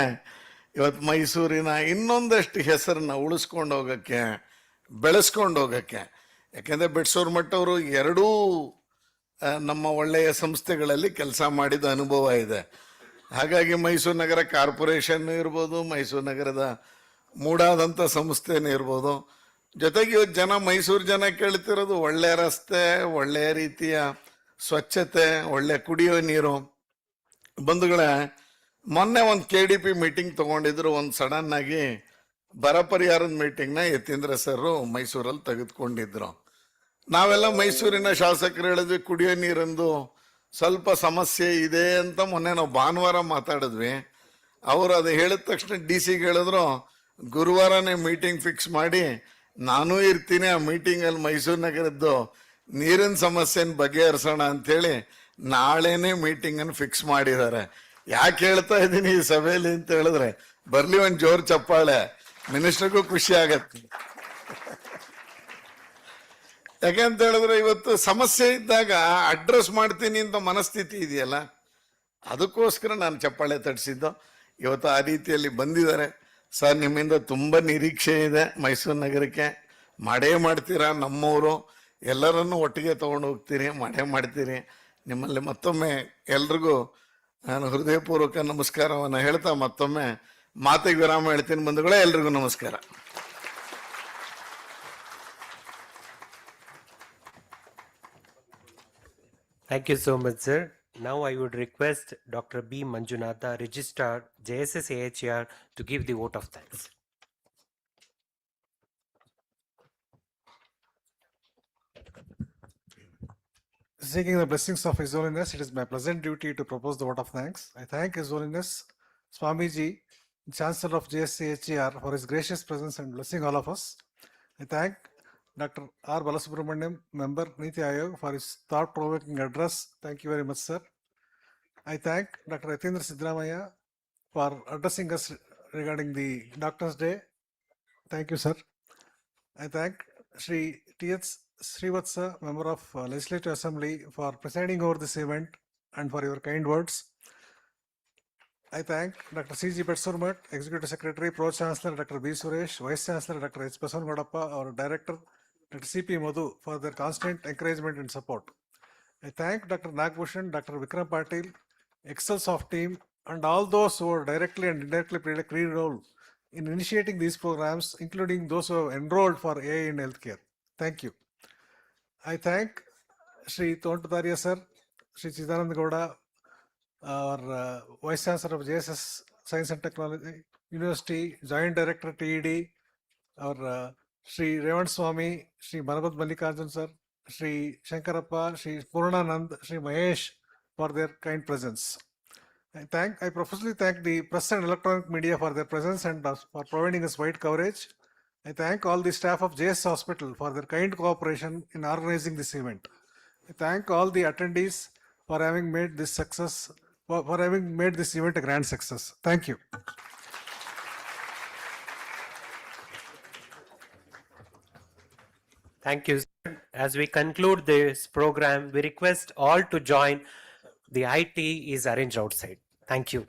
ಇವತ್ತು ಮೈಸೂರಿನ ಇನ್ನೊಂದಷ್ಟು ಹೆಸರನ್ನ ಉಳಿಸ್ಕೊಂಡು ಹೋಗೋಕ್ಕೆ, ಬೆಳೆಸ್ಕೊಂಡು ಹೋಗೋಕ್ಕೆ, ಯಾಕೆಂದರೆ ಬೆಟ್ಸೂರು ಮಠವರು ಎರಡೂ ನಮ್ಮ ಒಳ್ಳೆಯ ಸಂಸ್ಥೆಗಳಲ್ಲಿ ಕೆಲಸ ಮಾಡಿದ ಅನುಭವ ಇದೆ. ಹಾಗಾಗಿ ಮೈಸೂರು ನಗರ ಕಾರ್ಪೊರೇಷನ್ ಇರ್ಬೋದು, ಮೈಸೂರು ನಗರದ ಮೂಡಾದಂಥ ಸಂಸ್ಥೆನೇ ಇರ್ಬೋದು. ಜೊತೆಗೆ ಇವತ್ತು ಮೈಸೂರು ಜನ ಕೇಳ್ತಿರೋದು ಒಳ್ಳೆಯ ರಸ್ತೆ, ಒಳ್ಳೆಯ ರೀತಿಯ ಸ್ವಚ್ಛತೆ, ಒಳ್ಳೆ ಕುಡಿಯೋ ನೀರು. ಬಂಧುಗಳೇ, ಮೊನ್ನೆ ಒಂದು KDP ಮೀಟಿಂಗ್ ತಗೊಂಡಿದ್ರು. ಒಂದು ಸಡನ್ ಆಗಿ ಬರ ಪರಿಹಾರದ ಮೀಟಿಂಗ್ನ ಯತೀಂದ್ರ ಸರ್ ಮೈಸೂರಲ್ಲಿ ತೆಗೆದುಕೊಂಡಿದ್ರು. ನಾವೆಲ್ಲ ಮೈಸೂರಿನ ಶಾಸಕರು ಹೇಳಿದ್ವಿ ಕುಡಿಯೋ ನೀರಂದು ಸ್ವಲ್ಪ ಸಮಸ್ಯೆ ಇದೆ ಅಂತ. ಮೊನ್ನೆ ನಾವು ಭಾನುವಾರ ಮಾತಾಡಿದ್ವಿ. ಅವರು ಅದು ಹೇಳಿದ ತಕ್ಷಣ DC ಹೇಳಿದ್ರು ಗುರುವಾರನೇ ಮೀಟಿಂಗ್ ಫಿಕ್ಸ್ ಮಾಡಿ ನಾನೂ ಇರ್ತೀನಿ ಆ ಮೀಟಿಂಗಲ್ಲಿ, ಮೈಸೂರು ನಗರದ್ದು ನೀರಿನ ಸಮಸ್ಯೆನ ಬಗೆಹರಿಸೋಣ ಅಂಥೇಳಿ ನಾಳೆನೇ ಮೀಟಿಂಗನ್ನು ಫಿಕ್ಸ್ ಮಾಡಿದ್ದಾರೆ. ಯಾಕೆ ಹೇಳ್ತಾ ಇದ್ದೀನಿ ಈ ಸಭೆಯಲ್ಲಿ ಅಂತ ಹೇಳಿದ್ರೆ, ಬರ್ಲಿ ಒಂದು ಜೋರು ಚಪ್ಪಾಳೆ, ಮಿನಿಸ್ಟರ್ಗೂ ಖುಷಿ ಆಗತ್ತೆ. ಯಾಕೆಂತ ಹೇಳಿದ್ರೆ ಇವತ್ತು ಸಮಸ್ಯೆ ಇದ್ದಾಗ ಅಡ್ರೆಸ್ ಮಾಡ್ತೀನಿ ಅಂತ ಮನಸ್ಥಿತಿ ಇದೆಯಲ್ಲ, ಅದಕ್ಕೋಸ್ಕರ ನಾನು ಚಪ್ಪಾಳೆ ತಡಿಸಿದ್ದು. ಇವತ್ತು ಆ ರೀತಿಯಲ್ಲಿ ಬಂದಿದ್ದಾರೆ. ಸರ್, ನಿಮ್ಮಿಂದ ತುಂಬ ನಿರೀಕ್ಷೆ ಇದೆ. ಮೈಸೂರು ನಗರಕ್ಕೆ ಮಾಡೇ ಮಾಡ್ತೀರಾ, ನಮ್ಮವರು ಎಲ್ಲರನ್ನೂ ಒಟ್ಟಿಗೆ ತೊಗೊಂಡು ಹೋಗ್ತೀರಿ, ಮಾಡೇ ಮಾಡ್ತೀರಿ. ನಿಮ್ಮಲ್ಲಿ ಮತ್ತೊಮ್ಮೆ ಎಲ್ರಿಗೂ ನಾನು ಹೃದಯಪೂರ್ವಕ ನಮಸ್ಕಾರವನ್ನು ಹೇಳ್ತಾ ಮತ್ತೊಮ್ಮೆ ಮಾತಿಗೆ ವಿರಾಮ ಹೇಳ್ತೀನಿ. ಬಂಧುಗಳೇ, ಎಲ್ರಿಗೂ ನಮಸ್ಕಾರ. Thank you so much, sir. Now I would request Dr. B. Manjunatha, Registrar, JSS AHR, to give the vote of thanks. Seeking the blessings of His Holiness, it is my pleasant duty to propose the vote of thanks. I thank His Holiness Swamiji, Chancellor of JSCHER, for his gracious presence and blessing all of us. I thank Dr. R. Balasubramaniam, Member Niti Ayog, for his thought-provoking address. Thank you very much, sir. I thank Dr. Yatindra Sidramaya for addressing us regarding the Doctor's Day. Thank you, sir. I thank Shri T.H. Srivatsa, Member of Legislative Assembly, for presiding over this event and for your kind words. I thank Dr. C.G. Betsurmat, Executive Secretary, Pro Chancellor Dr. B. Suresh, Vice Chancellor Dr. H. Basangodappa, our Director Dr. C.P. Madhu, for their constant encouragement and support. I thank Dr. Nagbhushan, Dr. Vikram Patil, Excelsoft team, and all those who are directly and indirectly played a key role in initiating these programs, including those who have enrolled for AI in healthcare. Thank you. I thank Sri Tontadaria sir, Sri Chidanand Gowda, our Vice Chancellor of JSS Science and Technology University, Joint Director TED, our Sri Revant Swami, Sri Banabat Mallikarjun sir, Sri Shankarappa, Sri Purnanand, Sri Mahesh, for their kind presence. I profusely thank the press and electronic media for their presence and for providing us wide coverage. I thank all the staff of JS Hospital for their kind cooperation in organizing this event. I thank all the attendees for having made this success, for having made this event a grand success. Thank you. Thank you. As we conclude this program, we request all to join. The IT is arranged outside. Thank you.